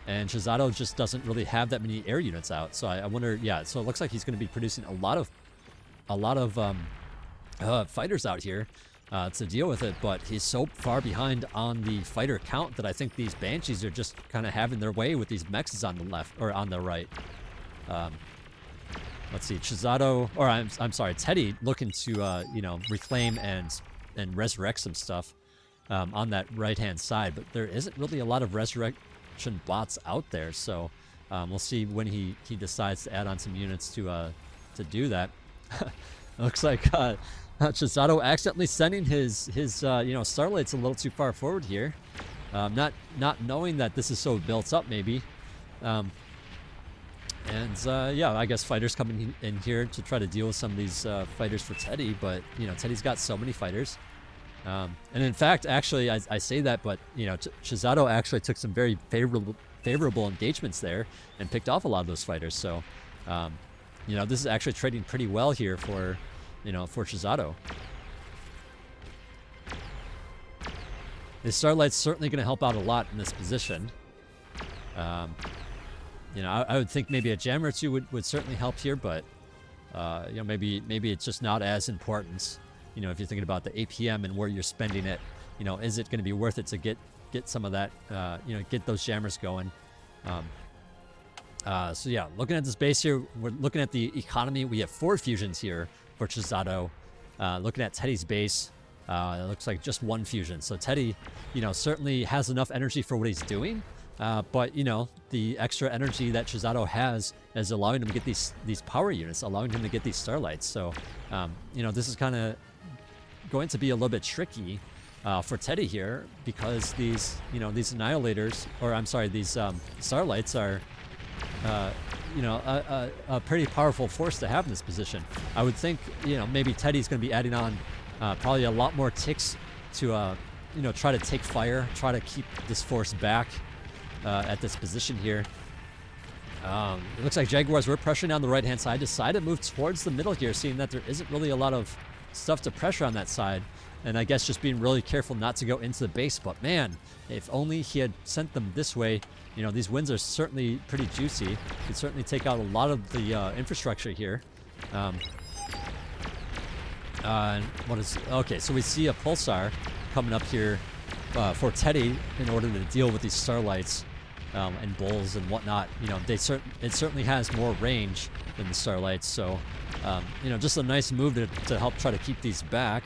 And Chisato just doesn't really have that many air units out, so I wonder. Yeah, so it looks like he's going to be producing a lot of fighters out here to deal with it. But he's so far behind on the fighter count that I think these Banshees are just kind of having their way with these mexes on the left or on the right. Let's see, Chisato, or I'm sorry, Teddy looking to you know, reclaim and resurrect some stuff on that right hand side, but there isn't really a lot of resurrection bots out there, so we'll see when he decides to add on some units to do that. It looks like Chisato accidentally sending his you know, starlights a little too far forward here, not knowing that this is so built up maybe. Yeah, I guess fighters coming in here to try to deal with some of these fighters for Teddy, but you know, Teddy's got so many fighters. And in fact, actually, I say that, but you know, Chisato actually took some very favorable engagements there and picked off a lot of those fighters. So, you know, this is actually trading pretty well here for, you know, for Chisato. The starlight's certainly going to help out a lot in this position. You know, I would think maybe a gem or two would certainly help here, but you know, maybe it's just not as important. You know, if you're thinking about the APM and where you're spending it, you know, is it going to be worth it to get some of that, you know, get those jammers going? So yeah, looking at this base here, we're looking at the economy. We have 4 fusions here for Chisato. Looking at Teddy's base, it looks like just 1 fusion. So Teddy, you know, certainly has enough energy for what he's doing. But, you know, the extra energy that Chisato has is allowing him to get these power units, allowing him to get these starlights. So, you know, this is kind of going to be a little bit tricky for Teddy here, because these, these Annihilators, or I'm sorry, these Starlights are, a pretty powerful force to have in this position. I would think, maybe Teddy's going to be adding on probably a lot more ticks to, try to take fire, try to keep this force back at this position here. It looks like Jaguars were pressuring on the right-hand side, decided to move towards the middle here, seeing that there isn't really a lot of stuff to pressure on that side. And I guess just being really careful not to go into the base. But man, if only he had sent them this way. These wins are certainly pretty juicy. Could certainly take out a lot of the infrastructure here. Okay, so we see a Pulsar coming up here for Teddy in order to deal with these Starlights and Bulls and whatnot. It certainly has more range than the Starlights. So, just a nice move to help try to keep these back.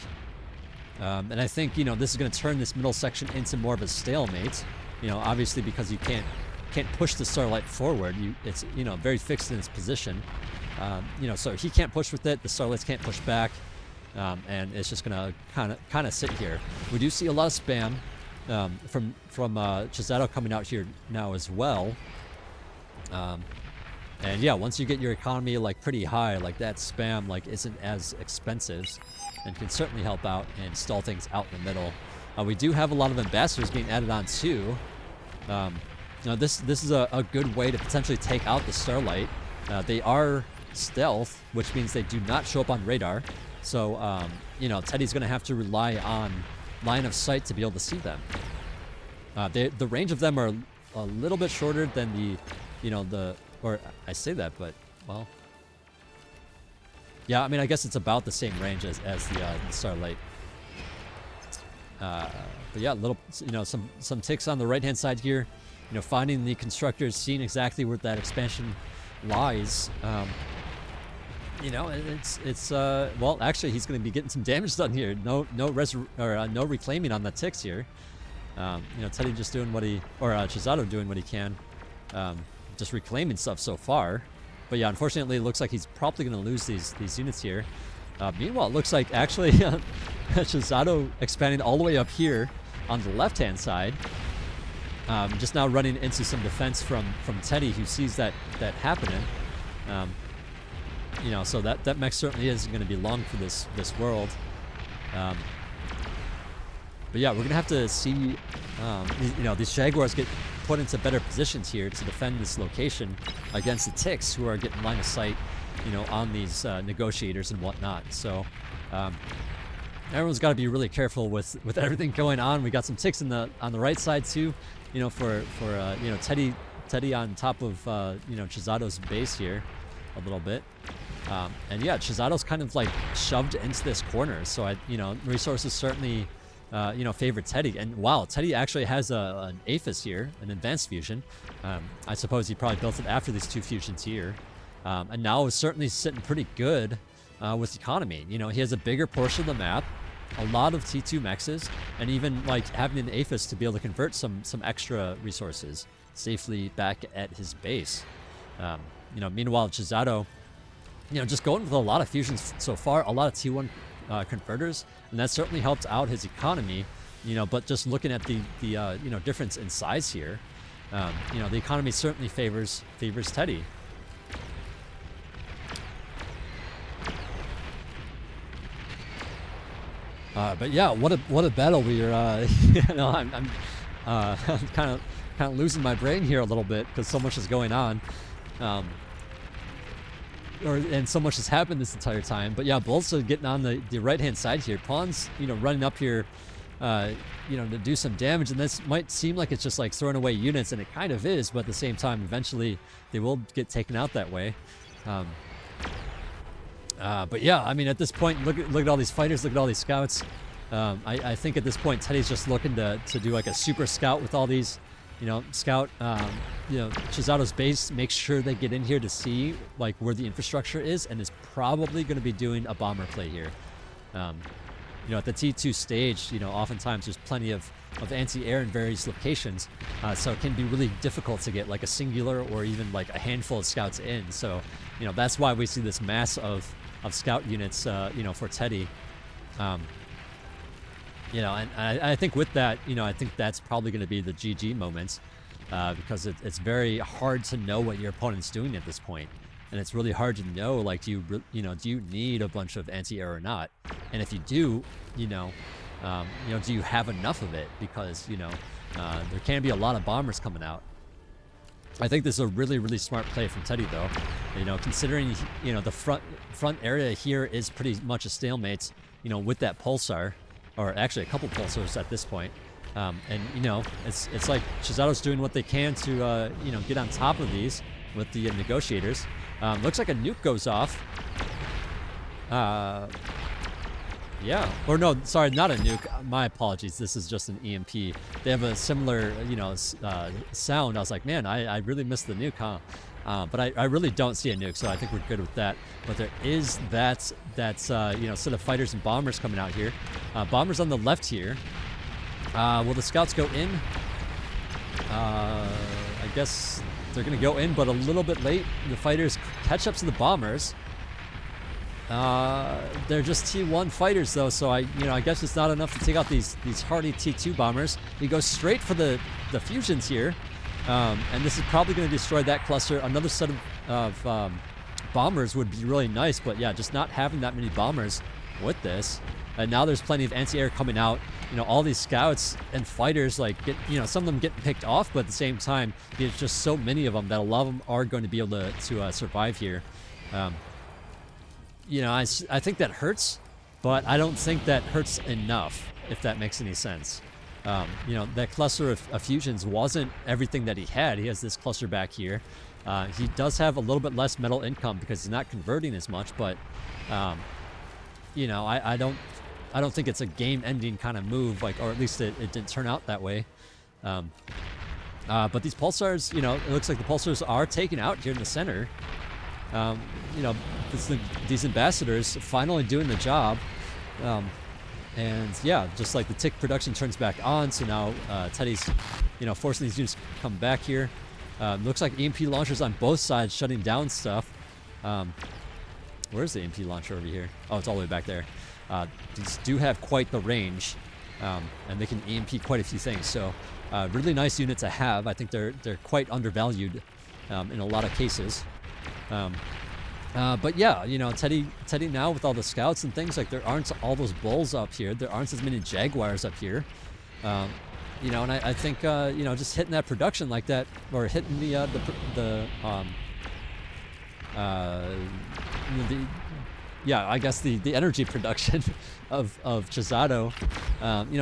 And I think, this is going to turn this middle section into more of a stalemate. Obviously because you can't push the Starlight forward. It's very fixed in its position. So he can't push with it. The Starlights can't push back, and it's just going to kind of sit here. We do see a lot of spam from Zeteo coming out here now as well. And yeah, once you get your economy like pretty high, like that spam isn't as expensive, and can certainly help out and stall things out in the middle. We do have a lot of ambassadors being added on too. This is a good way to potentially take out the Starlight. They are stealth, which means they do not show up on radar. So Teddy's going to have to rely on line of sight to be able to see them. The range of them are a little bit shorter than or I say that, but well, yeah, I mean, I guess it's about the same range as the Starlight. But yeah, little, some ticks on the right-hand side here. Finding the constructors, seeing exactly where that expansion lies. It's well, actually, he's going to be getting some damage done here. No reclaiming on the ticks here. Teddy just doing Zeteo doing what he can. Just reclaiming stuff so far. But yeah, unfortunately, it looks like he's probably going to lose these units here. Meanwhile, it looks like actually Zeteo expanding all the way up here on the left-hand side. Just now running into some defense from Teddy, who sees that happening. So that mech certainly isn't going to be long for this world. But yeah, we're going to have to see, these Jaguars get put into better positions here to defend this location against the ticks, who are getting line of sight, on these negotiators and whatnot. So everyone's got to be really careful with everything going on. We got some ticks on the right side too, for Teddy on top of Chezado's base here a little bit. And yeah, Chezado's kind of shoved into this corner. So resources certainly favor Teddy. And wow, Teddy actually has an APHIS here, an advanced fusion. I suppose he probably built it after these two fusions here. And now is certainly sitting pretty good with economy. He has a bigger portion of the map, a lot of T2 mexes, and even having an APHIS to be able to convert some extra resources safely back at his base. Meanwhile, Zeteo, just going with a lot of fusions so far, a lot of T1 converters, and that certainly helped out his economy. But just looking at the difference in size here, the economy certainly favors Teddy. But yeah, what a battle we are. I'm kind of losing my brain here a little bit because so much is going on, and so much has happened this entire time. But yeah, Bulls are getting on the right hand side here. Pawns, running up here, to do some damage, and this might seem like it's just throwing away units, and it kind of is. But at the same time, eventually they will get taken out that way. But yeah, I mean, at this point, look at all these fighters, look at all these scouts. I think at this point, Teddy's just looking to do a super scout with all these, scout, Chezado's base, make sure they get in here to see where the infrastructure is, and is probably going to be doing a bomber play here. At the T2 stage, oftentimes there's plenty of anti-air in various locations, so it can be really difficult to get a singular or even a handful of scouts in. So, that's why we see this mass of scout units, for Teddy. You know, and I think with that, you know, I think that's probably going to be the GG moments, because it's very hard to know what your opponent's doing at this point, and it's really hard to know, like, do you need a bunch of anti-air or not, and if you do, you know, do you have enough of it? Because there can be a lot of bombers coming out. I think this is a really, really smart play from Teddy, though. You know, considering the front area here is pretty much a stalemate. You know, with that pulsar. Or actually a couple pulsars at this point. And, it's like Chizato's doing what they can to, get on top of these with the negotiators. Looks like a nuke goes off. Yeah. Or no, sorry, not a nuke. My apologies. This is just an EMP. They have a similar, sound. I was like, man, I really missed the nuke, huh? But I really don't see a nuke, so I think we're good with that. But there is that set of fighters and bombers coming out here. Bombers on the left here. Will the scouts go in? I guess they're going to go in, but a little bit late. The fighters catch up to the bombers. They're just T1 fighters, though, so I guess it's not enough to take out these hardy T2 bombers. He goes straight for the fusions here. And this is probably going to destroy that cluster. Another set of bombers would be really nice, but yeah, just not having that many bombers with this. And now there's plenty of anti-air coming out. All these scouts and fighters, like, some of them getting picked off, but at the same time, there's just so many of them that a lot of them are going to be able to survive here. I think that hurts, but I don't think that hurts enough, if that makes any sense. That cluster of fusions wasn't everything that he had. He has this cluster back here. He does have a little bit less metal income because he's not converting as much, but I don't think it's a game-ending kind of move, like, or at least it didn't turn out that way. But these pulsars, it looks like the pulsars are taken out here in the center. These ambassadors finally doing the job. And yeah, just like the tick production turns back on, so now Teddy's, forcing these units to come back here. Looks like EMP launchers on both sides shutting down stuff. Where's the EMP launcher over here? Oh, it's all the way back there. These do have quite the range, and they can EMP quite a few things. So really nice unit to have. I think they're quite undervalued in a lot of cases. But yeah, Teddy now with all the scouts and things, like, there aren't all those bulls up here. There aren't as many jaguars up here. And I think, just hitting that production like that, or hitting the energy production of Chizato,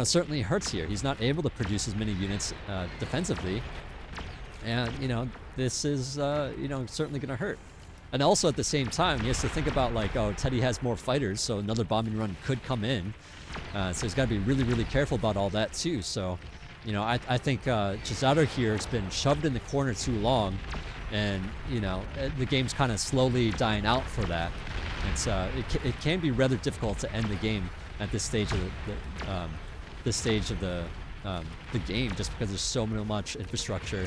certainly hurts here. He's not able to produce as many units defensively. And, this is, certainly going to hurt. And also at the same time, he has to think about, like, oh, Teddy has more fighters, so another bombing run could come in. So he's got to be really, really careful about all that too. So, I think Chizato here has been shoved in the corner too long, and, the game's kind of slowly dying out for that. It's it can be rather difficult to end the game at this stage of the game, just because there's so much infrastructure,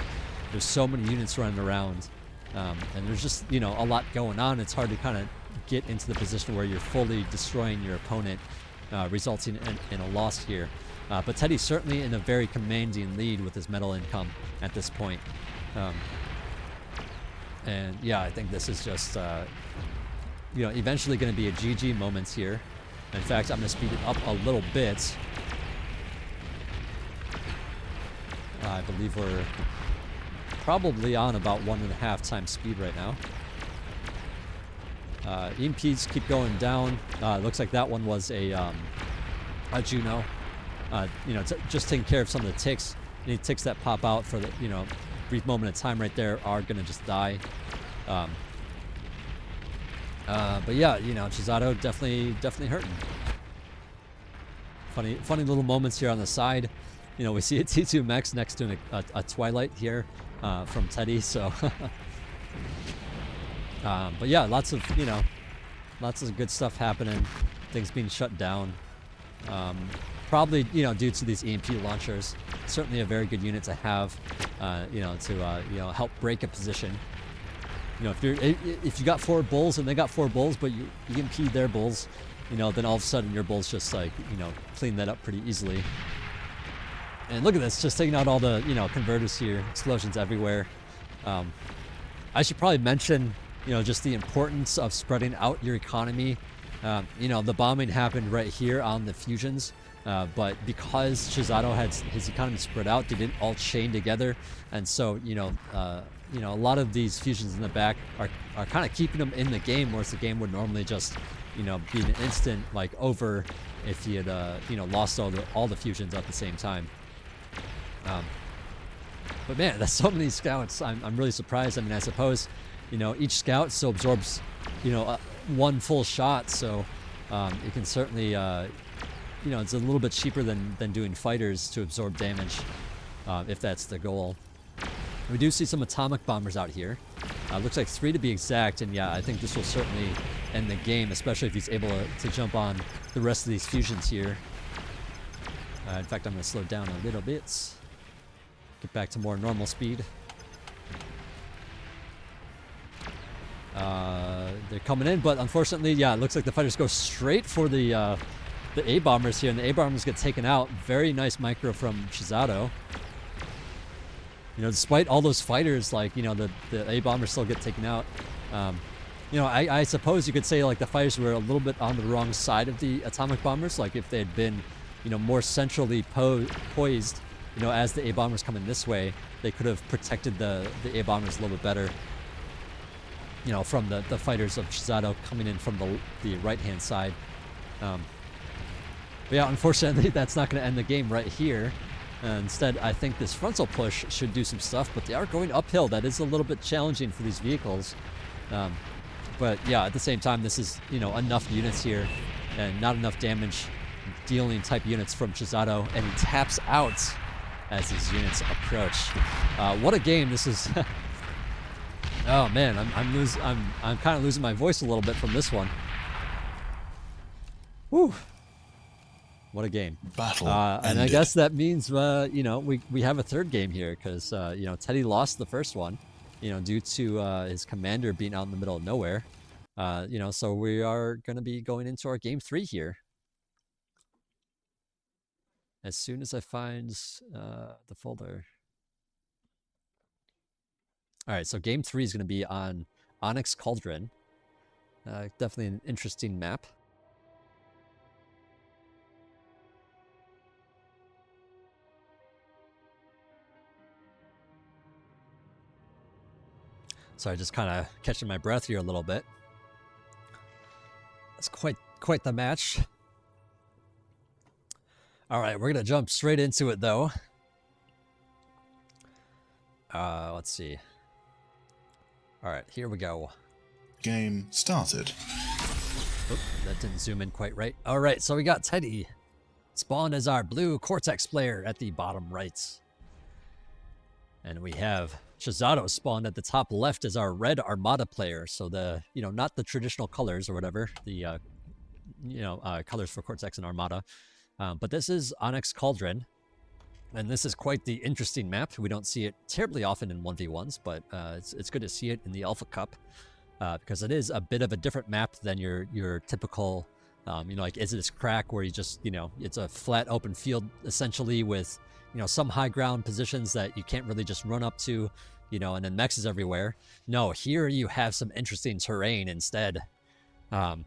there's so many units running around. And there's just, a lot going on. It's hard to kind of get into the position where you're fully destroying your opponent, resulting in a loss here. But Teddy's certainly in a very commanding lead with his metal income at this point. And yeah, I think this is just, eventually going to be a GG moments here. In fact, I'm going to speed it up a little bit. I believe we're probably on about 1.5 times speed right now. EMPs keep going down. Looks like that one was a Juno. Just taking care of some of the ticks. Any ticks that pop out for the brief moment of time right there are gonna just die. But yeah, Chizato definitely hurting. Funny little moments here on the side. We see a T2 Max next to a Twilight here. From Teddy, so but yeah, lots of good stuff happening, things being shut down, probably due to these EMP launchers. Certainly a very good unit to have, to help break a position. If you got 4 bulls and they got 4 bulls, but you EMP their bulls, you know, then all of a sudden your bulls just like, you know, clean that up pretty easily. And look at this, just taking out all the, you know, converters here, explosions everywhere. I should probably mention, you know, just the importance of spreading out your economy. You know, the bombing happened right here on the fusions, but because Chisato had his economy spread out, they didn't all chain together, and so you know, a lot of these fusions in the back are kind of keeping them in the game, whereas the game would normally just, you know, be an instant like over if you had you know, lost all the fusions at the same time. But man, that's so many scouts. I'm really surprised. I mean, I suppose, you know, each scout still absorbs, you know, one full shot, so it can certainly, you know, it's a little bit cheaper than doing fighters to absorb damage, if that's the goal. We do see some atomic bombers out here. Looks like 3 to be exact, and yeah, I think this will certainly end the game, especially if he's able to jump on the rest of these fusions here. In fact, I'm going to slow down a little bit. Get back to more normal speed. They're coming in, but unfortunately, yeah, it looks like the fighters go straight for the A-bombers here, and the A-bombers get taken out. Very nice micro from Chisato. You know, despite all those fighters, like, you know, the A-bombers still get taken out. You know, I suppose you could say, like, the fighters were a little bit on the wrong side of the atomic bombers. Like, if they had been, you know, more centrally poised, you know, as the A-bombers come in this way, they could have protected the A-bombers a little bit better, you know, from the fighters of Chisato coming in from the right-hand side. But yeah, unfortunately, that's not going to end the game right here. Instead, I think this frontal push should do some stuff, but they are going uphill. That is a little bit challenging for these vehicles. But yeah, at the same time, this is, you know, enough units here and not enough damage dealing type units from Chisato, and he taps out as these units approach. What a game this is. Oh man, I'm kind of losing my voice a little bit from this one. Whew. What a game. Battle and I guess that means, you know, we have a third game here, because, you know, Teddy lost the first one, you know, due to his commander being out in the middle of nowhere. You know, so we are going to be going into our game 3 here. As soon as I find the folder. All right, so game 3 is going to be on Onyx Cauldron. Definitely an interesting map. Sorry, just kind of catching my breath here a little bit. That's quite the match. All right, we're going to jump straight into it, though. Let's see. All right, here we go. Game started. Oop, that didn't zoom in quite right. All right, so we got Teddy spawned as our blue Cortex player at the bottom right. And we have Chisato spawned at the top left as our red Armada player. So the, you know, not the traditional colors or whatever, the, you know, colors for Cortex and Armada. But this is Onyx Cauldron. And this is quite the interesting map. We don't see it terribly often in 1v1s, but it's good to see it in the Alpha Cup, because it is a bit of a different map than your typical, you know, like Isidis Crack, where you just, you know, it's a flat open field essentially with, you know, some high ground positions that you can't really just run up to, you know, and then mechs everywhere. No, here you have some interesting terrain instead. You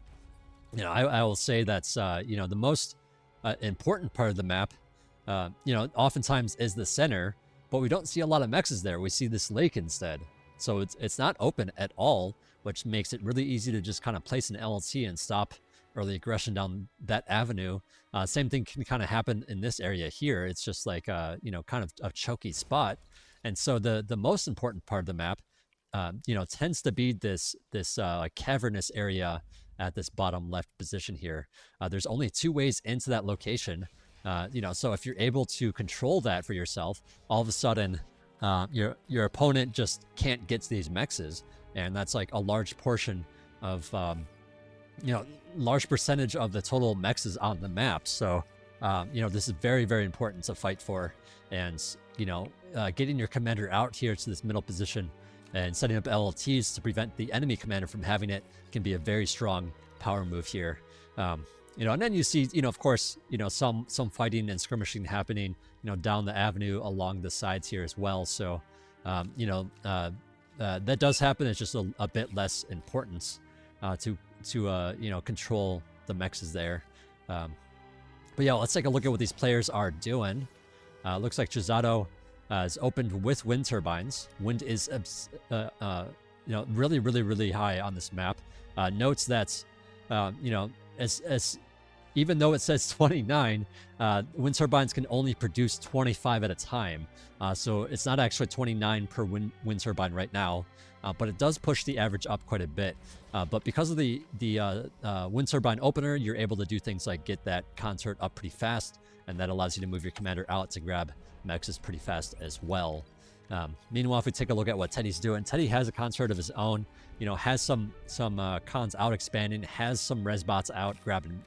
know, I will say that's, you know, the most important part of the map, you know, oftentimes is the center, but we don't see a lot of mechs there. We see this lake instead. So it's not open at all, which makes it really easy to just kind of place an LLT and stop early aggression down that avenue. Same thing can kind of happen in this area here. It's just like, you know, kind of a choky spot. And so the most important part of the map, you know, tends to be this like cavernous area at this bottom left position here. There's only 2 ways into that location. You know, so if you're able to control that for yourself, all of a sudden, your opponent just can't get to these mexes, and that's like a large portion of, you know, large percentage of the total mexes on the map. So, you know, this is very, very important to fight for, and you know, getting your commander out here to this middle position and setting up LLTs to prevent the enemy commander from having it can be a very strong power move here. You know, and then you see, you know, of course, you know, some fighting and skirmishing happening, you know, down the avenue along the sides here as well. So, you know, that does happen. It's just a bit less importance to you know, control the mexes there. But yeah, let's take a look at what these players are doing. Looks like Chisato is opened with wind turbines. Wind is you know, really high on this map. Notes that you know, as even though it says 29, wind turbines can only produce 25 at a time. So it's not actually 29 per wind turbine right now, but it does push the average up quite a bit. But because of the wind turbine opener, you're able to do things like get that concert up pretty fast, and that allows you to move your commander out to grab mexes pretty fast as well. Meanwhile, if we take a look at what Teddy's doing, Teddy has a concert of his own. You know, has some cons out expanding, has some resbots out grabbing,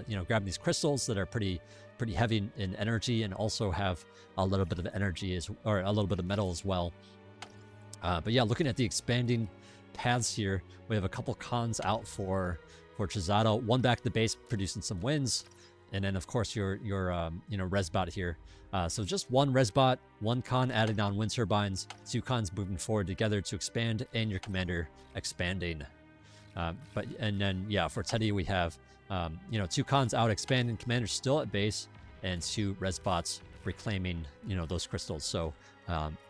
you know, grabbing these crystals that are pretty heavy in energy, and also have a little bit of energy or a little bit of metal as well. But yeah, looking at the expanding paths here, we have a couple cons out for Chisato. One back to the base producing some wins, and then of course your you know, resbot here. So just one resbot, one con adding on wind turbines, two cons moving forward together to expand, and your commander expanding. And then yeah, for Teddy we have you know, two cons out expanding, commander still at base, and two resbots reclaiming, you know, those crystals. So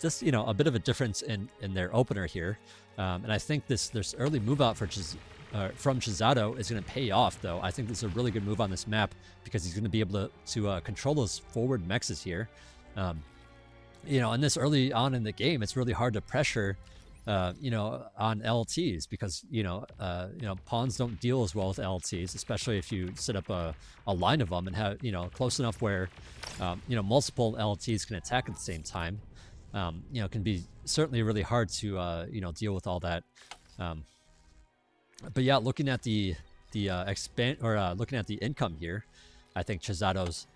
just, you know, a bit of a difference in their opener here. And I think this early move out from Chisato is going to pay off, though. I think this is a really good move on this map because he's going to be able to control those forward mexes here. You know, and this early on in the game, it's really hard to pressure, you know, on LTs because, you know, pawns don't deal as well with LTs, especially if you set up a line of them and have, you know, close enough where, you know, multiple LTs can attack at the same time. You know, can be certainly really hard to, you know, deal with all that. But yeah, looking at the looking at the income here, I think Chisato's,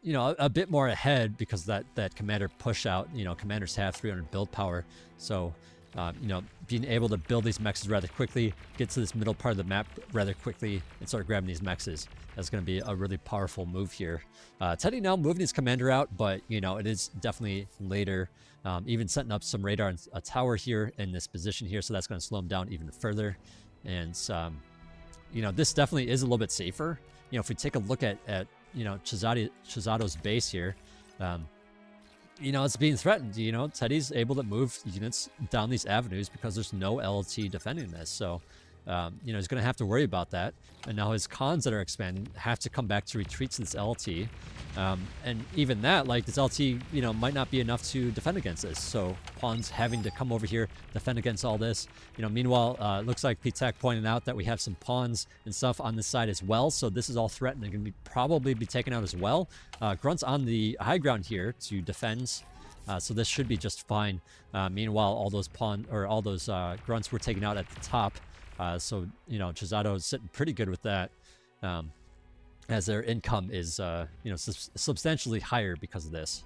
you know, a bit more ahead because that commander push out. You know, commanders have 300 build power, so you know, being able to build these mexes rather quickly, get to this middle part of the map rather quickly, and start grabbing these mexes. That's going to be a really powerful move here. Teddy now moving his commander out, but you know, it is definitely later. Even setting up some radar and a tower here in this position here, so that's going to slow him down even further. And you know, this definitely is a little bit safer. You know, if we take a look at you know, Chisato's base here, you know, it's being threatened. You know, Teddy's able to move units down these avenues because there's no LT defending this. So, you know, he's going to have to worry about that. And now his cons that are expanding have to come back to retreat to this LT. And even that, like, this LT, you know, might not be enough to defend against this. So pawns having to come over here, defend against all this. You know, meanwhile, it looks like P-Tech pointed out that we have some pawns and stuff on this side as well. So this is all threatened and going to probably be taken out as well. Grunt's on the high ground here to defend. So this should be just fine. Meanwhile, all those grunts were taken out at the top. So, you know, Chisato is sitting pretty good with that, as their income is, you know, substantially higher because of this.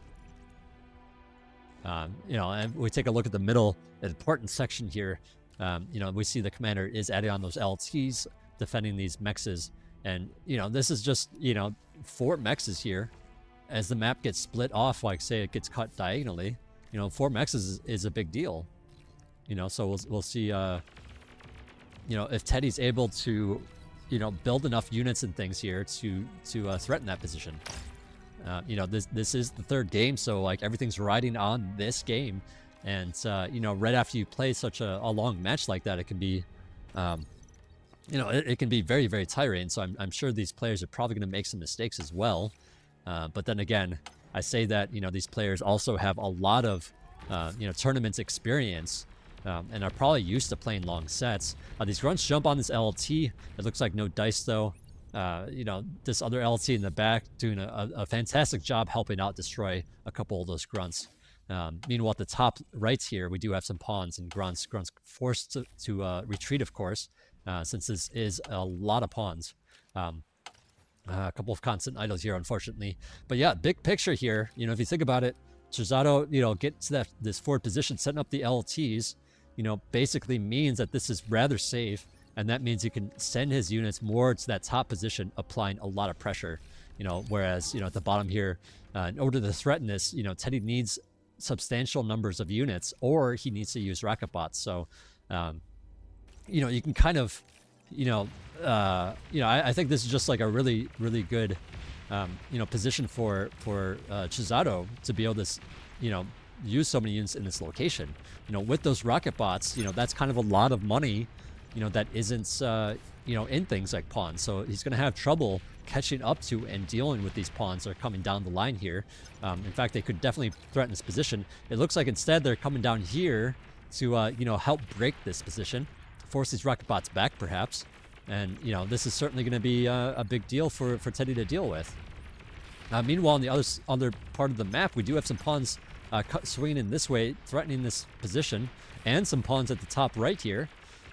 You know, and we take a look at the middle important section here. You know, we see the commander is adding on those LTs, defending these mexes. And, you know, this is just, you know, 4 mexes here. As the map gets split off, like say it gets cut diagonally, you know, 4 mexes is a big deal. You know, so we'll see, you know, if Teddy's able to, you know, build enough units and things here to threaten that position. You know, this is the 3rd game, so like everything's riding on this game, and you know, right after you play such a long match like that, it can be, you know, it can be very, very tiring. So I'm sure these players are probably going to make some mistakes as well. But then again, I say that, you know, these players also have a lot of, you know, tournaments experience. And are probably used to playing long sets. These grunts jump on this LT. It looks like no dice though. You know, this other LT in the back doing a fantastic job helping out destroy a couple of those grunts. Meanwhile, at the top right here, we do have some pawns and grunts. Grunts forced to retreat, of course, since this is a lot of pawns. A couple of constant idols here, unfortunately. But yeah, big picture here. You know, if you think about it, Chisato, you know, gets to this forward position, setting up the LTs. You know, basically means that this is rather safe. and that means he can send his units more to that top position, applying a lot of pressure. Whereas at the bottom here, in order to threaten this, Teddy needs substantial numbers of units, or he needs to use rocket bots. So, you can kind of, I think this is just like a really, really good, position for Chisato to be able to, use so many units in this location. With those rocket bots, that's kind of a lot of money, that isn't, in things like pawns. So he's going to have trouble catching up to and dealing with these pawns that are coming down the line here. In fact, they could definitely threaten this position. It looks like instead they're coming down here to, help break this position, force these rocket bots back perhaps. And, this is certainly going to be a big deal for Teddy to deal with. Meanwhile, on the other part of the map, we do have some pawns swinging in this way, threatening this position, and some pawns at the top right here,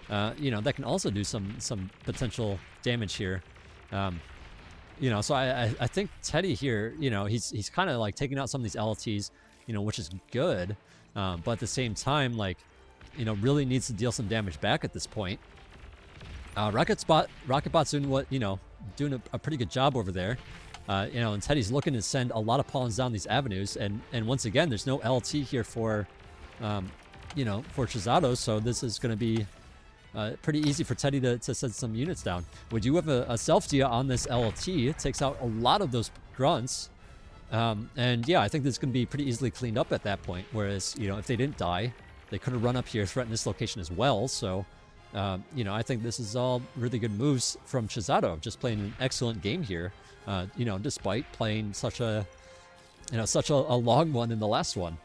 that can also do some potential damage here. So I think Teddy here, he's kind of like taking out some of these LTs, which is good, but at the same time, like, really needs to deal some damage back at this point. Rocketbot's doing a pretty good job over there. And Teddy's looking to send a lot of pawns down these avenues, and once again, there's no LT here for Chisato, so this is going to be pretty easy for Teddy to send some units down. We do have a self-dia on this LT. It takes out a lot of those grunts, and yeah, I think this is going to be pretty easily cleaned up at that point, whereas, if they didn't die, they could have run up here, threatened this location as well, so I think this is all really good moves from Chisato, just playing an excellent game here, despite playing such a long one in the last one.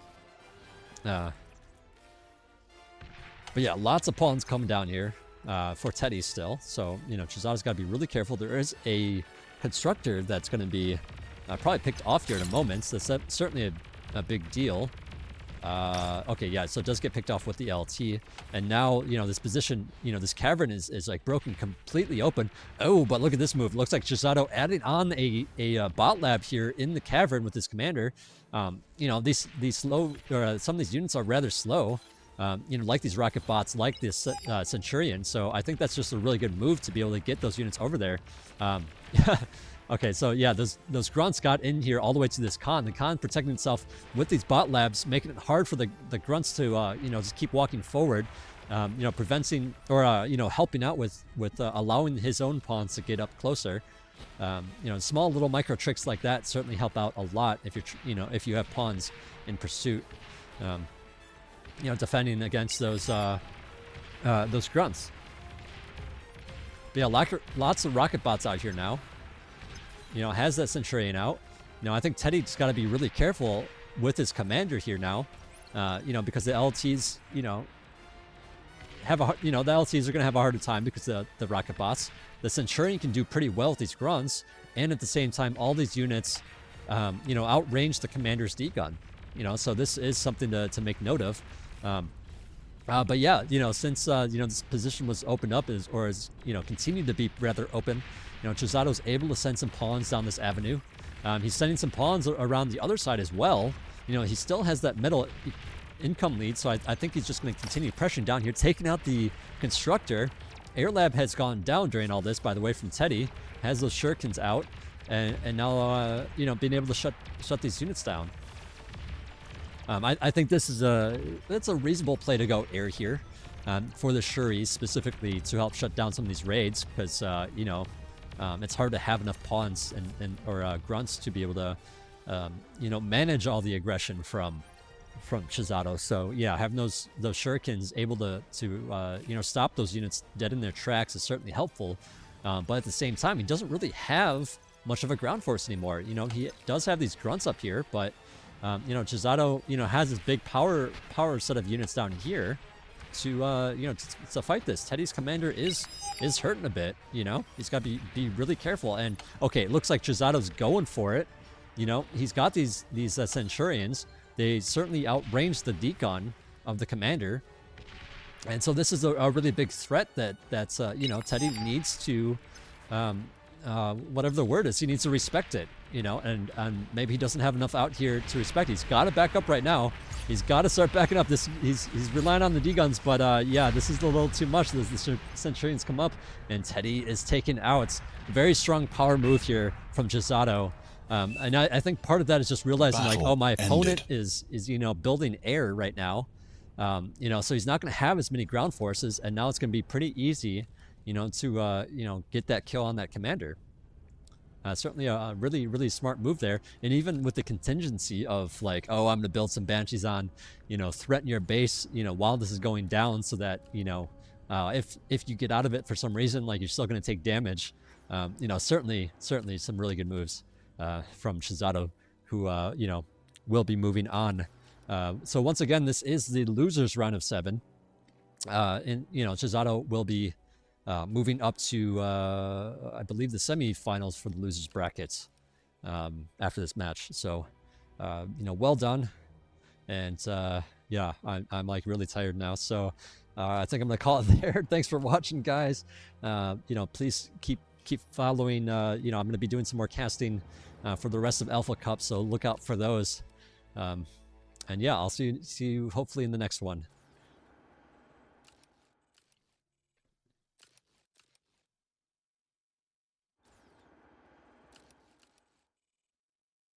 But yeah, lots of pawns coming down here for Teddy still, so, Chisato's got to be really careful. There is a constructor that's going to be probably picked off here in a moment, so that's certainly a big deal. Okay, yeah, so it does get picked off with the LT, and now, this position, this cavern is like broken completely open. Oh, but look at this move. Looks like Chisato adding on a bot lab here in the cavern with his commander. These slow, or some of these units are rather slow, like these rocket bots, like this Centurion, so I think that's just a really good move to be able to get those units over there. Okay, so yeah, those grunts got in here all the way to this Khan. The Khan protecting itself with these bot labs, making it hard for the grunts to, just keep walking forward, preventing or, helping out with allowing his own pawns to get up closer. Small little micro tricks like that certainly help out a lot if you're, if you have pawns in pursuit, defending against those grunts. But yeah, lots of rocket bots out here now. Has that Centurion out. I think Teddy's got to be really careful with his commander here now, because the LTs, have the LTs are going to have a harder time because of the rocket bots. The Centurion can do pretty well with these grunts, and at the same time, all these units, outrange the commander's D-gun. So this is something to make note of. But yeah, since, this position was opened up is continued to be rather open, Chisato's able to send some pawns down this avenue. He's sending some pawns around the other side as well. He still has that middle income lead, so I think he's just going to continue pressuring down here, taking out the constructor. Air Lab has gone down during all this, by the way, from Teddy. Has those shurikens out, and now, being able to shut these units down. I think that's a reasonable play to go air here, for the Shuris specifically to help shut down some of these raids, because, it's hard to have enough pawns or grunts to be able to, manage all the aggression from Chisato. So yeah, having those shurikens able to stop those units dead in their tracks is certainly helpful. But at the same time, he doesn't really have much of a ground force anymore. He does have these grunts up here, but Chisato has this big power set of units down here to fight this. Teddy's commander is hurting a bit. He's got to be really careful. And okay, it looks like Chisato's going for it. He's got these Centurions. They certainly outrange the D-gun of the commander, and so this is a really big threat that's Teddy needs to whatever the word is, he needs to respect it. you know, and maybe he doesn't have enough out here to respect. He's got to back up right now. He's got to start backing up. He's relying on the D-guns, but yeah, this is a little too much. The Centurions come up, and Teddy is taken out. Very strong power move here from Zeteo. And I think part of that is just realizing, like, oh, my opponent is you know, building air right now. You know, so he's not going to have as many ground forces, and now it's going to be pretty easy, you know, to you know, get that kill on that commander. Certainly a really, really smart move there. And even with the contingency of, like, oh, I'm going to build some Banshees on, you know, threaten your base, you know, while this is going down, so that, you know, if you get out of it for some reason, like, you're still going to take damage. You know, certainly some really good moves from Zeteo, who, you know, will be moving on. So once again, this is the losers round of 7. And, you know, Zeteo will be moving up to, I believe, the semifinals for the losers brackets after this match. So, you know, well done. And yeah, I'm like really tired now. So I think I'm gonna call it there. Thanks for watching, guys. You know, please keep following. You know, I'm gonna be doing some more casting for the rest of Alpha Cup, so look out for those. And yeah, I'll see you hopefully in the next one.